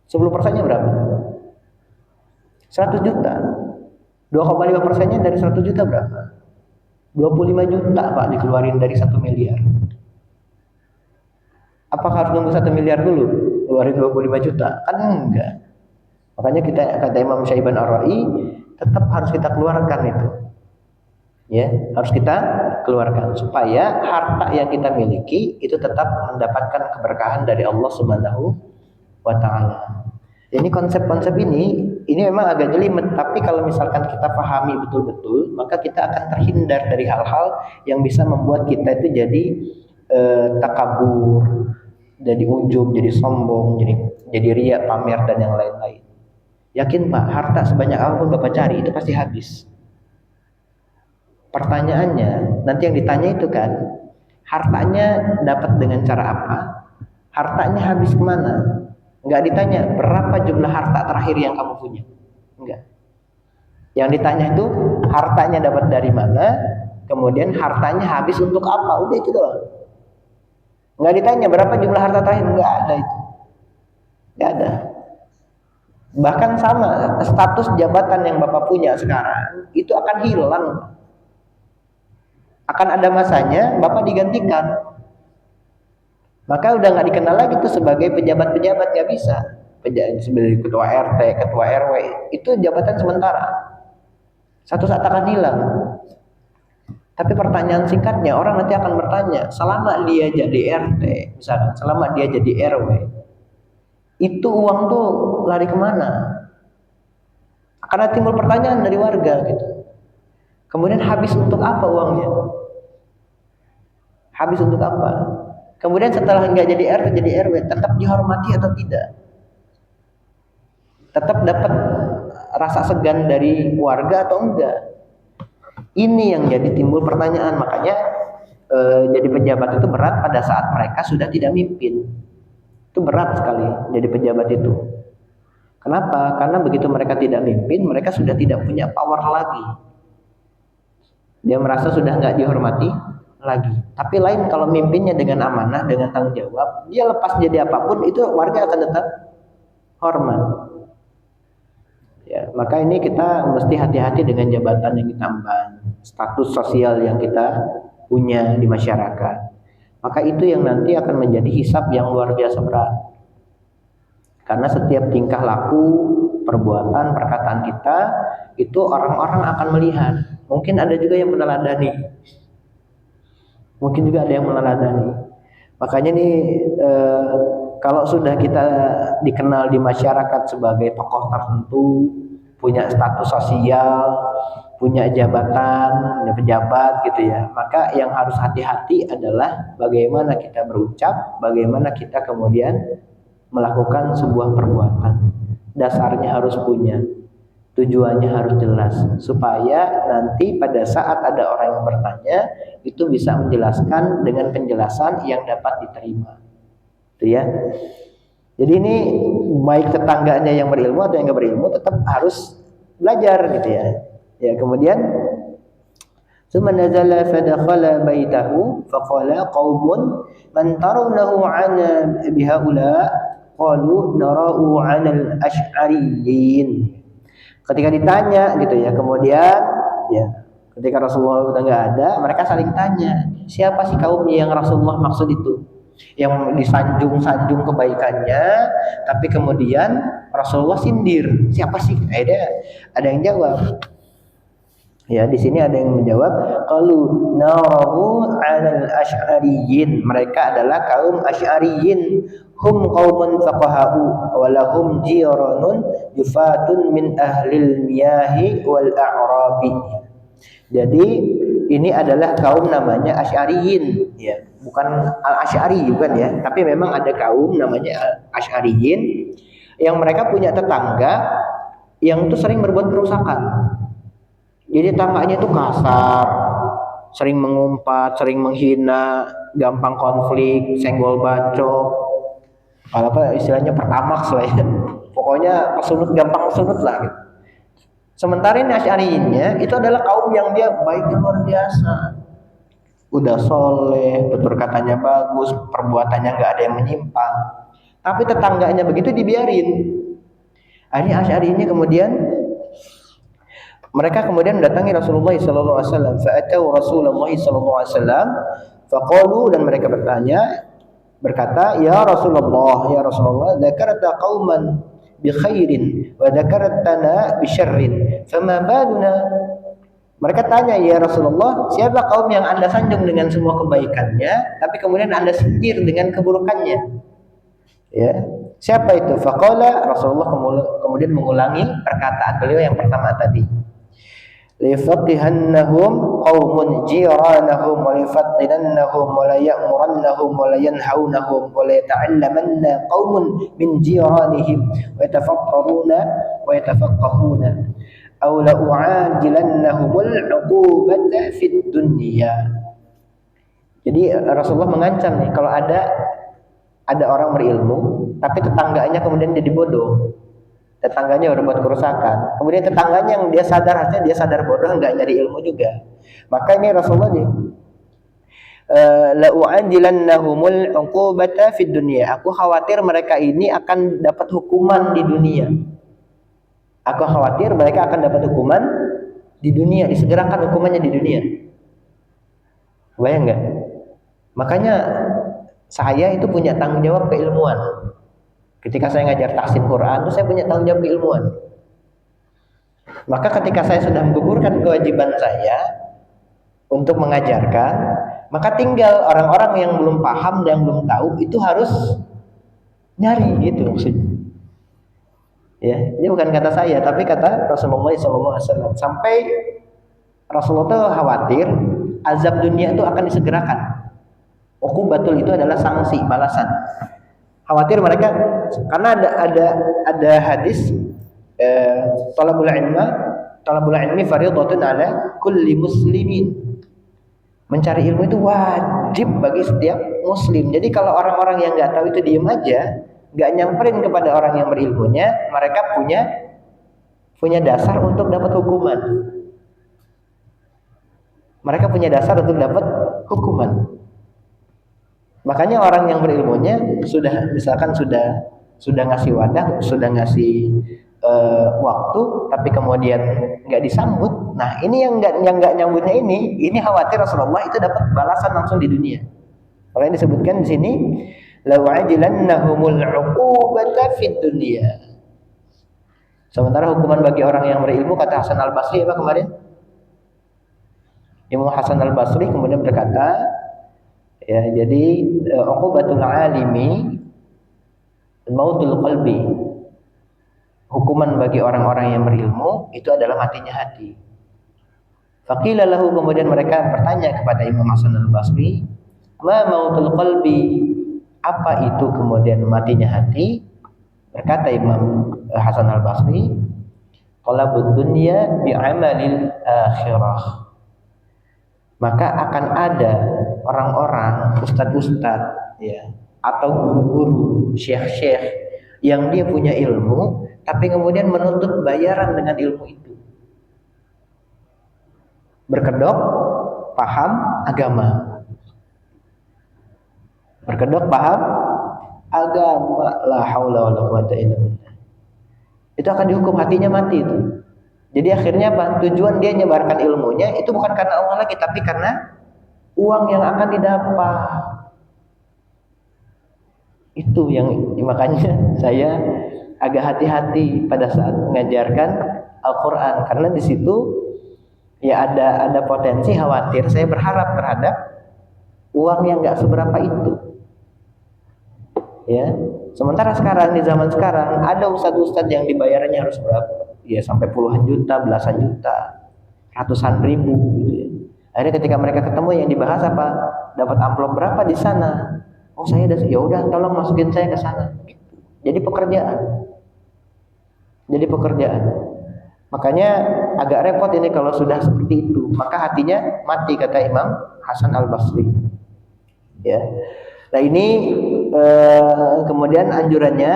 10%-nya berapa? 100 juta. 2,5%-nya dari 100 juta berapa? 25 juta Pak dikeluarin dari 1 miliar. Apakah harus nunggu 1 miliar dulu keluarin 25 juta? Kan enggak. Makanya kita, kata Imam Syafi'i Ar-Ra'i, tetap harus kita keluarkan itu. Ya, harus kita keluarkan supaya harta yang kita miliki itu tetap mendapatkan keberkahan dari Allah Subhanahu wa taala. Ini konsep-konsep ini memang agak jelimet, tapi kalau misalkan kita pahami betul-betul, maka kita akan terhindar dari hal-hal yang bisa membuat kita itu jadi takabur, jadi ujub, jadi sombong, jadi riya, pamer, dan yang lain-lain. Yakin Pak, harta sebanyak apapun Bapak cari itu pasti habis. Pertanyaannya, nanti yang ditanya itu kan, hartanya dapat dengan cara apa? Hartanya habis kemana? Enggak ditanya berapa jumlah harta terakhir yang kamu punya. Enggak. Yang ditanya itu hartanya dapat dari mana, kemudian hartanya habis untuk apa? Udah itu doang. Enggak ditanya berapa jumlah harta terakhir, enggak ada itu. Enggak ada. Bahkan sama status jabatan yang Bapak punya sekarang itu akan hilang. Akan ada masanya Bapak digantikan. Maka udah nggak dikenal lagi tuh sebagai pejabat-pejabat, nggak bisa. Sebagai ketua RT, ketua RW, itu jabatan sementara. Satu saat akan hilang. Tapi pertanyaan singkatnya, orang nanti akan bertanya, selama dia jadi RT, misalkan, selama dia jadi RW, itu uang tuh lari kemana? Akan timbul pertanyaan dari warga gitu. Kemudian habis untuk apa uangnya? Habis untuk apa? Kemudian setelah nggak jadi RT jadi RW, tetap dihormati atau tidak? Tetap dapat rasa segan dari warga atau enggak? Ini yang jadi timbul pertanyaan. Makanya jadi pejabat itu berat pada saat mereka sudah tidak mimpin. Itu berat sekali jadi pejabat itu. Kenapa? Karena begitu mereka tidak mimpin, mereka sudah tidak punya power lagi. Dia merasa sudah nggak dihormati lagi. Tapi lain kalau mimpinnya dengan amanah, dengan tanggung jawab, dia lepas jadi apapun itu warga akan tetap hormat. Ya, maka ini kita mesti hati-hati dengan jabatan yang kita emban, status sosial yang kita punya di masyarakat. Maka itu yang nanti akan menjadi hisab yang luar biasa berat. Karena setiap tingkah laku, perbuatan, perkataan kita itu orang-orang akan melihat. Mungkin ada juga yang meneladani. Mungkin juga ada yang meneladani. Makanya nih kalau sudah kita dikenal di masyarakat sebagai tokoh tertentu, punya status sosial, punya jabatan, pejabat gitu ya. Maka yang harus hati-hati adalah bagaimana kita berucap, bagaimana kita kemudian melakukan sebuah perbuatan. Dasarnya harus punya, tujuannya harus jelas, supaya nanti pada saat ada orang yang bertanya itu bisa menjelaskan dengan penjelasan yang dapat diterima. Itu ya. Jadi ini baik tetangganya yang berilmu atau yang nggak berilmu tetap harus belajar gitu ya. Ya kemudian ثم نزل فدخل بيته فقال قوم من ترونه عنا بهؤلاء قالوا نراه عن الأشعريين. Ketika ditanya gitu ya, kemudian ya ketika Rasulullah udah nggak ada, mereka saling tanya, siapa sih kaumnya yang Rasulullah maksud itu, yang disanjung-sanjung kebaikannya, tapi kemudian Rasulullah sindir, siapa sih? Ada yang jawab. Ya, di sini ada yang menjawab, qalu narahu 'alal asy'ariyyin. Mereka adalah kaum Asy'ariyyin. Hum qaumun faqaha'u wa lahum jiranun yufatun min ahlil miyahi wal a'rabi. Jadi ini adalah kaum namanya Asy'ariyyin ya, bukan Al-Asy'ari bukan ya, tapi memang ada kaum namanya Asy'ariyyin yang mereka punya tetangga yang itu sering berbuat kerusakan. Jadi tetangganya itu kasar, sering mengumpat, sering menghina, gampang konflik, senggol bacok, apa istilahnya pertamax lah ya. Pokoknya pesunut, gampang pesunut lah gitu. Sementara ini Asy'ariyinnya itu adalah kaum yang dia baiknya luar biasa. Udah soleh, tutur katanya bagus, perbuatannya nggak ada yang menyimpang. Tapi tetangganya begitu dibiarin. Akhirnya Asy'ariyinnya kemudian mereka kemudian mendatangi Rasulullah sallallahu alaihi wasallam. Fa'atau Rasulullah sallallahu alaihi wasallam faqalu, dan mereka berkata, ya Rasulullah, dzakarta qauman bi khairin wa dzakartana bi syarrin, fama baluna. Mereka tanya, ya Rasulullah, siapa kaum yang Anda sanjung dengan semua kebaikannya, tapi kemudian Anda sindir dengan keburukannya? Ya, siapa itu? Faqala, Rasulullah kemudian mengulangi perkataan beliau yang pertama tadi. Lifaqihannahum qaumun jiranahum wa lifatinannahum wa la ya'murannahum wa la yanhaunahum wa la yata'allamanna qaumun min jiranihim wa yatafakkaruna wa yatafaqqahuna aw la u'ajilannahumul 'uqubata fid dunya. Jadi Rasulullah mengancam nih, kalau ada orang berilmu tapi tetangganya kemudian jadi bodoh, tetangganya udah buat kerusakan, kemudian tetangganya yang dia sadar, harusnya dia sadar bodoh, nggak nyari ilmu juga, maka ini Rasulullah nih, la u'ajilannahumul 'uqubata fid dunya. Aku khawatir mereka ini akan dapat hukuman di dunia. Aku khawatir mereka akan dapat hukuman di dunia, disegerakan hukumannya di dunia. Bayang nggak? Makanya saya itu punya tanggung jawab keilmuan. Ketika saya ngajar tahsin Quran, itu saya punya tanggung jawab keilmuan. Maka ketika saya sudah menggugurkan kewajiban saya untuk mengajarkan, maka tinggal orang-orang yang belum paham dan belum tahu itu harus nyari gitu maksudnya. Ya, ini bukan kata saya, tapi kata Rasulullah SAW. Sampai Rasulullah itu khawatir azab dunia itu akan disegerakan. Uqubatul itu adalah sanksi, balasan. Khawatir mereka, karena ada hadis talabul ilmi fardhatun ala kulli muslimin. Mencari ilmu itu wajib bagi setiap muslim. Jadi kalau orang-orang yang nggak tahu itu diem aja, nggak nyamperin kepada orang yang berilmunya, mereka punya dasar untuk dapat hukuman. Mereka punya dasar untuk dapat hukuman. Makanya orang yang berilmunya sudah ngasih wadah, sudah ngasih waktu, tapi kemudian nggak disambut. Nah ini yang nggak nyambutnya ini khawatir Rasulullah itu dapat balasan langsung di dunia. Makanya disebutkan di sini, la wa'ajilannahumul 'uqubata fid dunya. Sementara hukuman bagi orang yang berilmu, kata Hasan Al-Basri apa kemarin? Imam Hasan Al-Basri kemudian berkata, ya, jadi uqubatul alimi mautul qalbi. Hukuman bagi orang-orang yang berilmu itu adalah matinya hati. Faqila lahu, kemudian mereka bertanya kepada Imam Hasan al-Basri, ma mautul qalbi, apa itu kemudian matinya hati? Berkata Imam Hasan al-Basri, talabud dunya bi'amalil akhirah. Maka akan ada orang-orang, ustadz-ustadz ya, atau guru-guru, syekh-syekh yang dia punya ilmu tapi kemudian menuntut bayaran dengan ilmu itu. Berkedok paham agama. Berkedok paham agama, la haula wala quwata illa billah. Itu akan dihukum, hatinya mati itu. Jadi akhirnya apa? Tujuan dia nyebarkan ilmunya itu bukan karena Allah lagi, tapi karena uang yang akan didapat. Itu yang makanya saya agak hati-hati pada saat mengajarkan Al-Quran, karena di situ ya ada potensi khawatir saya berharap terhadap uang yang nggak seberapa itu. Ya, sementara sekarang di zaman sekarang ada ustadz-ustadz yang dibayarnya harus berapa? Ya sampai puluhan juta, belasan juta, ratusan ribu gitu ya. Akhirnya ketika mereka ketemu yang dibahas apa? Dapat amplop berapa di sana? Oh saya ya udah tolong masukin saya ke sana. Jadi pekerjaan. Jadi pekerjaan. Makanya agak repot ini kalau sudah seperti itu, maka hatinya mati kata Imam Hasan al-Basri. Ya. Nah ini kemudian anjurannya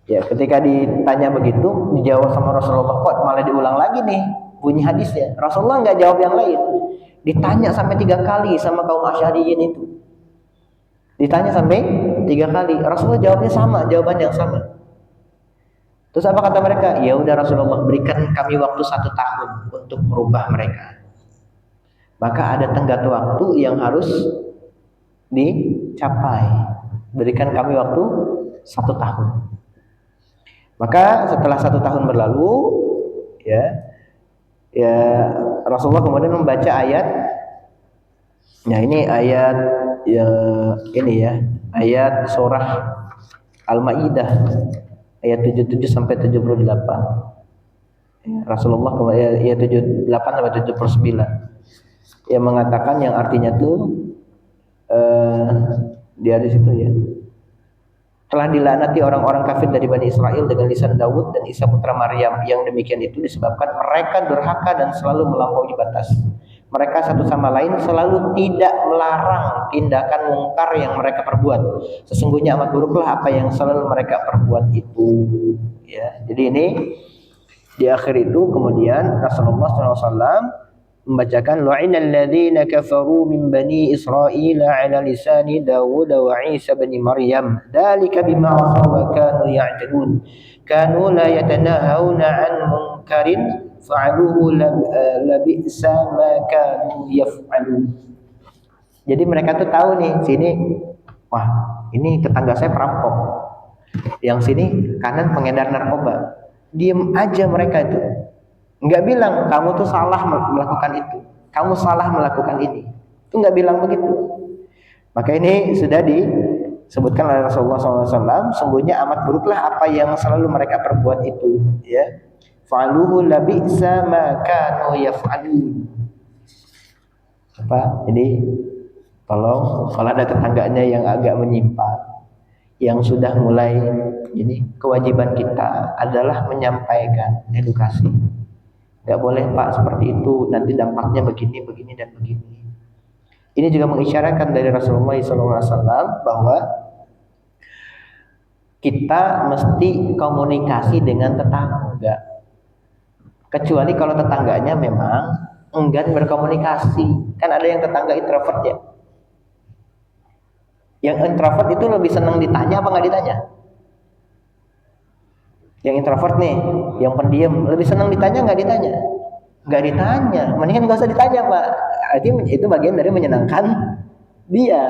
ya ketika ditanya begitu dijawab sama Rasulullah, kok malah diulang lagi nih bunyi hadisnya. Rasulullah nggak jawab yang lain, ditanya sampai 3 kali sama kaum Asy'ariyin itu. Ditanya sampai 3 kali, Rasulullah jawabnya sama, jawaban yang sama. Terus apa kata mereka? Ya udah Rasulullah, berikan kami waktu 1 tahun untuk merubah mereka. Maka ada tenggat waktu yang harus dicapai. Berikan kami waktu 1 tahun. Maka setelah 1 tahun berlalu, ya Rasulullah kemudian membaca ayat. Nah ini ayat ayat surah Al-Maidah ayat 77 sampai 78. Rasulullah ayat 78 sampai 79 yang mengatakan, yang artinya tuh dia di situ ya. Telah dilaknati orang-orang kafir dari Bani Israel dengan lisan Daud dan Isa putra Maryam. Yang demikian itu disebabkan mereka durhaka dan selalu melampaui batas. Mereka satu sama lain selalu tidak melarang tindakan mungkar yang mereka perbuat. Sesungguhnya amat buruklah apa yang selalu mereka perbuat itu. Ya, jadi ini di akhir itu kemudian Rasulullah SAW membacakan lu'inal ladzina kafaru min bani Israil ala lisani Dawud wa Isa bin Maryam dzalika bima asaw wa kanu ya'tadun kanu la yatanahawna 'an munkarin fa'aluhu labi'sa ma kanu yaf'alun. Jadi mereka tuh tahu nih, sini wah ini tetangga saya perampok, yang sini kanan pengedar narkoba. Diem aja mereka itu, nggak bilang kamu tuh salah melakukan itu, kamu salah melakukan ini, itu nggak bilang begitu. Maka ini sudah disebutkan oleh Rasulullah SAW, sungguhnya amat buruklah apa yang selalu mereka perbuat itu. Ya, fa'aluhu labi'sa ma kanu yaf'alun. Apa? Jadi tolong kalau ada tetangganya yang agak menyimpang, yang sudah mulai, ini kewajiban kita adalah menyampaikan edukasi. Gak boleh Pak seperti itu, nanti dampaknya begini, begini dan begini. Ini juga mengisyaratkan dari Rasulullah SAW bahwa kita mesti komunikasi dengan tetangga. Kecuali kalau tetangganya memang enggan berkomunikasi. Kan ada yang tetangga introvert ya. Yang introvert itu lebih senang ditanya apa nggak ditanya? Yang introvert nih, yang pendiam, lebih senang ditanya nggak ditanya? Nggak ditanya, mendingan nggak usah ditanya Pak. Artinya itu bagian dari menyenangkan dia.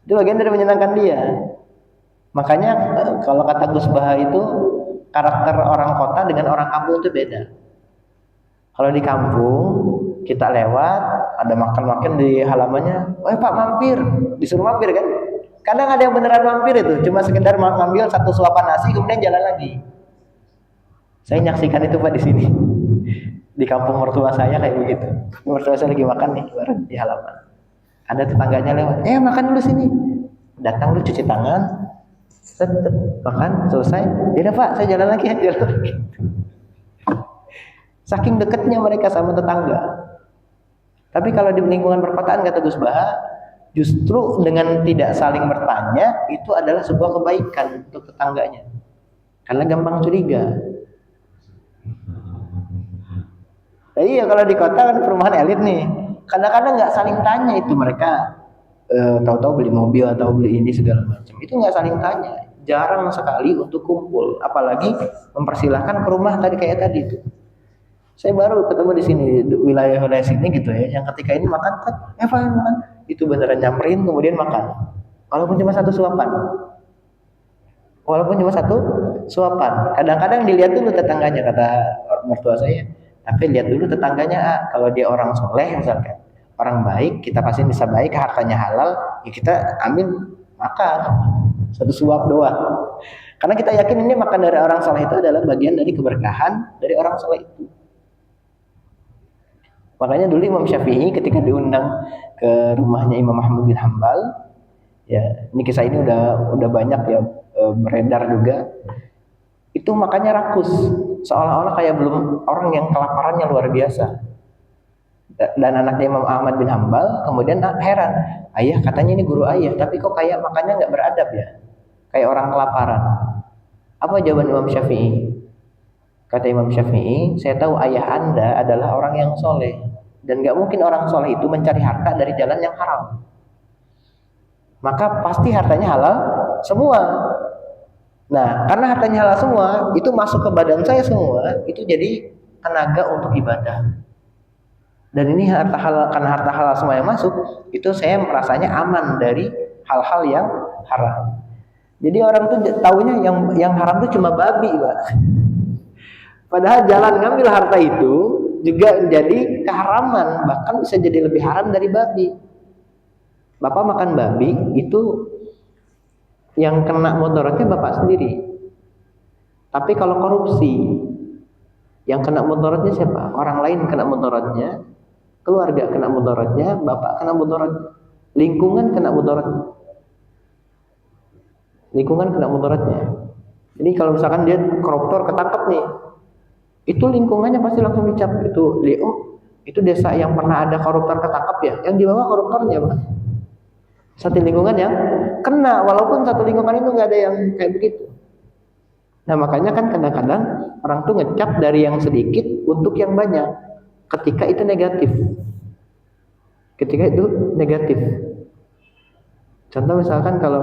Itu bagian dari menyenangkan dia. Makanya kalau kata Gus Baha itu, karakter orang kota dengan orang kampung itu beda. Kalau di kampung kita lewat, ada makan-makan di halamannya, "Oh Pak mampir," disuruh mampir kan? Kadang ada yang beneran mampir itu, cuma sekedar ngambil 1 suapan nasi kemudian jalan lagi. Saya nyaksikan itu Pak di sini. Di kampung mertua saya kayak begitu. Mertua saya lagi makan nih bareng di halaman. Ada tetangganya lewat, makan dulu sini. Datang lu cuci tangan, set, makan selesai. Ya udah Pak, saya jalan lagi ya, jalan lagi. Saking dekatnya mereka sama tetangga. Tapi kalau di lingkungan perkotaan kata Gus Baha, justru dengan tidak saling bertanya itu adalah sebuah kebaikan untuk tetangganya. Karena gampang curiga. Nah, iya kalau di kota kan perumahan elit nih, kadang-kadang nggak saling tanya itu mereka tahu-tahu beli mobil atau beli ini segala macam. Itu nggak saling tanya, jarang sekali untuk kumpul, apalagi mempersilahkan ke rumah tadi kayak tadi itu. Saya baru ketemu di sini wilayah-wilayah sini gitu ya, yang ketika ini makan kan, makan, itu beneran nyamperin kemudian makan, walaupun cuma satu suapan. Kadang-kadang dilihat dulu tetangganya kata mertua saya. Tapi lihat dulu tetangganya, kalau dia orang soleh misalkan, orang baik, kita pasti bisa baik, hartanya halal, ya kita ambil makan satu suap doang. Karena kita yakin ini makan dari orang soleh itu adalah bagian dari keberkahan dari orang soleh itu. Makanya dulu Imam Syafi'i ketika diundang ke rumahnya Imam Ahmad bin Hambal, ya ini kisah ini udah banyak ya beredar juga. Itu makanya rakus, seolah-olah kayak belum orang yang kelaparannya luar biasa. Dan anaknya Imam Ahmad bin Hambal kemudian heran, ayah katanya ini guru ayah, tapi kok kayak makannya nggak beradab ya, kayak orang kelaparan. Apa jawaban Imam Syafi'i? Kata Imam Syafi'i, saya tahu ayah anda adalah orang yang soleh, dan nggak mungkin orang soleh itu mencari harta dari jalan yang haram. Maka pasti hartanya halal semua. Nah, karena hartanya halal semua, itu masuk ke badan saya semua, itu jadi tenaga untuk ibadah. Dan ini harta halal, karena harta halal semua yang masuk, itu saya merasanya aman dari hal-hal yang haram. Jadi orang tuh taunya yang haram itu cuma babi, Pak. Padahal jalan ngambil harta itu juga menjadi keharaman, bahkan bisa jadi lebih haram dari babi. Bapak makan babi itu yang kena mudaratnya bapak sendiri. Tapi kalau korupsi, yang kena mudaratnya siapa? Orang lain kena mudaratnya, keluarga kena mudaratnya, bapak kena mudarat, lingkungan kena mudaratnya. Jadi kalau misalkan dia koruptor ketangkep nih, itu lingkungannya pasti langsung dicap. Itu desa yang pernah ada koruptor ketangkep ya, yang di bawah koruptornya, Pak. Satu lingkungan yang kena, walaupun satu lingkungan itu nggak ada yang kayak begitu. Nah makanya kan kadang-kadang orang tuh ngecap dari yang sedikit untuk yang banyak ketika itu negatif. Contoh misalkan kalau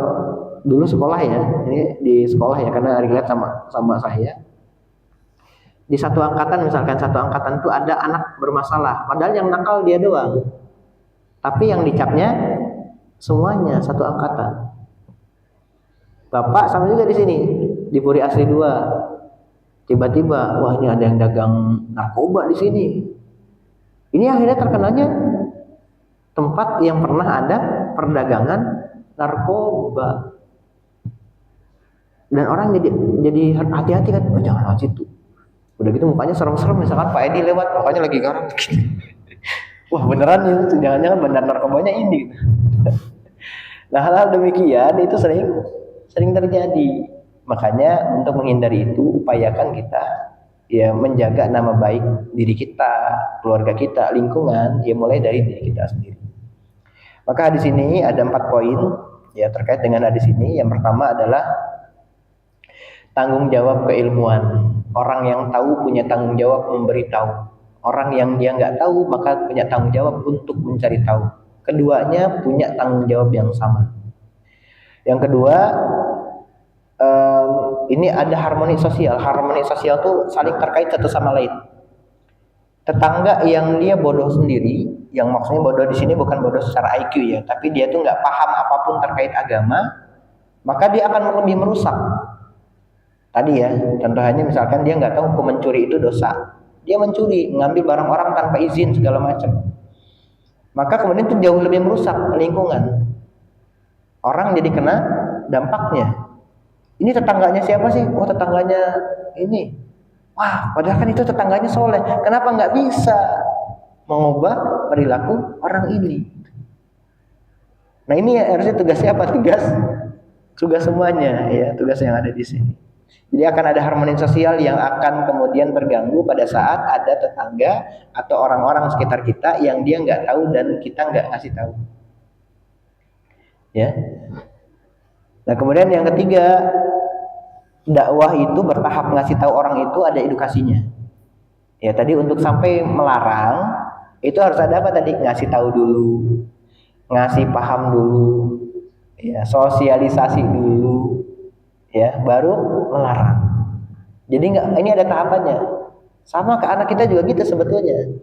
dulu sekolah ya, ini di sekolah ya, karena relate sama saya. Di satu angkatan tuh ada anak bermasalah, padahal yang nakal dia doang, tapi yang dicapnya semuanya satu angkatan. Bapak sama juga di sini di Puri Asri 2. Tiba-tiba, wah ini ada yang dagang narkoba di sini. Ini akhirnya terkenalnya tempat yang pernah ada perdagangan narkoba. Dan orang jadi hati-hati kan, jangan lewat situ. Udah gitu mukanya serem-serem, misalkan Pak Edi lewat, mukanya lagi garang. Wah beneran ya, jangan-jangan benar narkobanya ini. Nah hal-hal demikian itu sering terjadi. Makanya untuk menghindari itu, upayakan kita ya menjaga nama baik diri kita, keluarga kita, lingkungan, ya mulai dari diri kita sendiri. Maka di sini ada 4 poin ya terkait dengan hadis ini. Yang pertama adalah tanggung jawab keilmuan. Orang yang tahu punya tanggung jawab memberitahu. Orang yang dia nggak tahu maka punya tanggung jawab untuk mencari tahu. Keduanya punya tanggung jawab yang sama. Yang kedua, ini ada harmoni sosial. Harmoni sosial tuh saling terkait satu sama lain. Tetangga yang dia bodoh sendiri, yang maksudnya bodoh di sini bukan bodoh secara IQ ya, tapi dia tuh nggak paham apapun terkait agama, maka dia akan lebih merusak. Tadi ya, contohnya misalkan dia nggak tahu hukum mencuri itu dosa. Dia mencuri, mengambil barang orang tanpa izin segala macam. Maka kemudian itu jauh lebih merusak lingkungan. Orang jadi kena dampaknya. Ini tetangganya siapa sih? Oh tetangganya ini. Wah, padahal kan itu tetangganya soleh. Kenapa nggak bisa mengubah perilaku orang ini? Nah ini harusnya tugasnya apa? Tugas semuanya ya, tugas yang ada di sini. Jadi akan ada harmoni sosial yang akan kemudian terganggu pada saat ada tetangga atau orang-orang sekitar kita yang dia nggak tahu dan kita nggak ngasih tahu. Ya. Nah kemudian yang ketiga, dakwah itu bertahap, ngasih tahu orang itu ada edukasinya. Ya tadi untuk sampai melarang itu harus ada apa tadi? Ngasih tahu dulu, ngasih paham dulu, ya sosialisasi dulu, ya baru melarang. Jadi nggak, ini ada tahapannya. Sama ke anak kita juga gitu sebetulnya.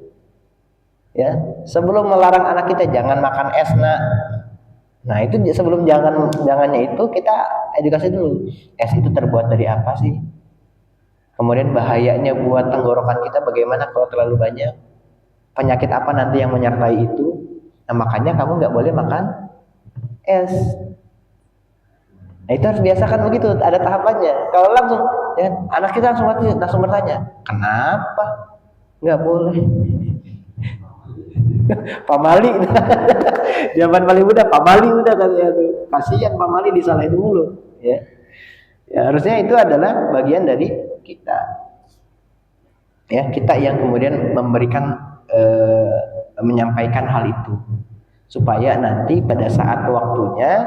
Ya sebelum melarang anak kita jangan makan es nak. Nah itu sebelum jangannya itu kita edukasi dulu. Es itu terbuat dari apa sih? Kemudian bahayanya buat tenggorokan kita bagaimana kalau terlalu banyak? Penyakit apa nanti yang menyertai itu? Nah makanya kamu nggak boleh makan es. Nah itu harus biasakan begitu, ada tahapannya. Kalau langsung, ya, anak kita langsung bertanya, kenapa? Nggak boleh. Pamali, zaman paling muda Pamali udah katanya tuh. Kasihan Pamali disalahin dulu, ya. Ya harusnya itu adalah bagian dari kita. Ya, kita yang kemudian memberikan menyampaikan hal itu supaya nanti pada saat waktunya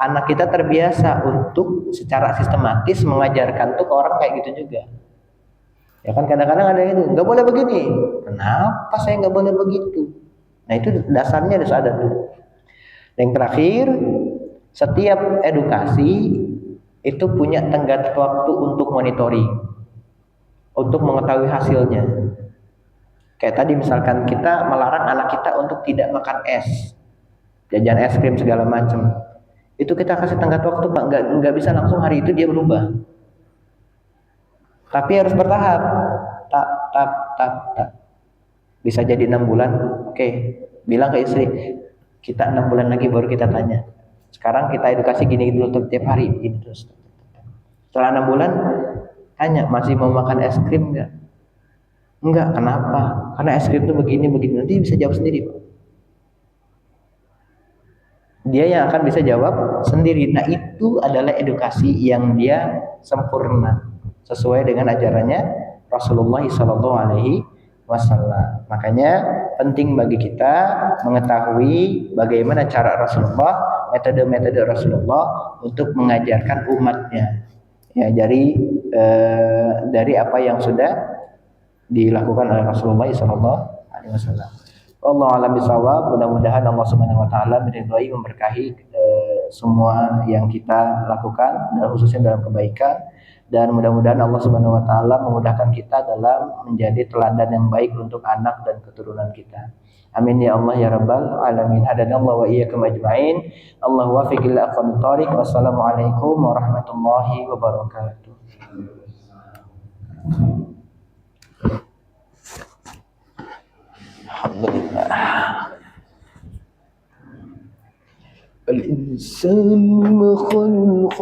anak kita terbiasa untuk secara sistematis mengajarkan tuh ke orang kayak gitu juga. Ya kan kadang-kadang ada itu, nggak boleh begini. Kenapa saya nggak boleh begitu? Nah itu dasarnya harus ada tuh. Yang terakhir, setiap edukasi itu punya tenggat waktu untuk monitoring, untuk mengetahui hasilnya. Kayak tadi misalkan kita melarang anak kita untuk tidak makan es, jajan es krim segala macam. Itu kita kasih tenggat waktu, Pak. Nggak bisa langsung hari itu dia berubah. Tapi harus bertahap. Tak. Bisa jadi 6 bulan. Oke. Bilang ke istri, kita 6 bulan lagi baru kita tanya. Sekarang kita edukasi gini dulu tiap hari, gini terus. Setelah 6 bulan, tanya, masih mau makan es krim nggak? Enggak, kenapa? Karena es krim itu begini. Nanti bisa jawab sendiri, Pak. Dia yang akan bisa jawab sendiri. Nah itu adalah edukasi yang dia sempurna sesuai dengan ajarannya Rasulullah SAW. Makanya penting bagi kita mengetahui bagaimana cara Rasulullah, metode-metode Rasulullah untuk mengajarkan umatnya. Ya dari apa yang sudah dilakukan oleh Rasulullah SAW. Allah alam bisawab. Mudah-mudahan Allah Subhanahu wa taala meridhai, memberkahi semua yang kita lakukan dan khususnya dalam kebaikan, dan mudah-mudahan Allah Subhanahu wa taala memudahkan kita dalam menjadi teladan yang baik untuk anak dan keturunan kita. Amin ya Allah ya rabbal alamin. Hadanallahu wa iyyakum ajmain. Allahu waffiq lil aqwamit thoriq. Wassalamualaikum warahmatullahi wabarakatuh. Alhamdulillah. Al-insanu makhluk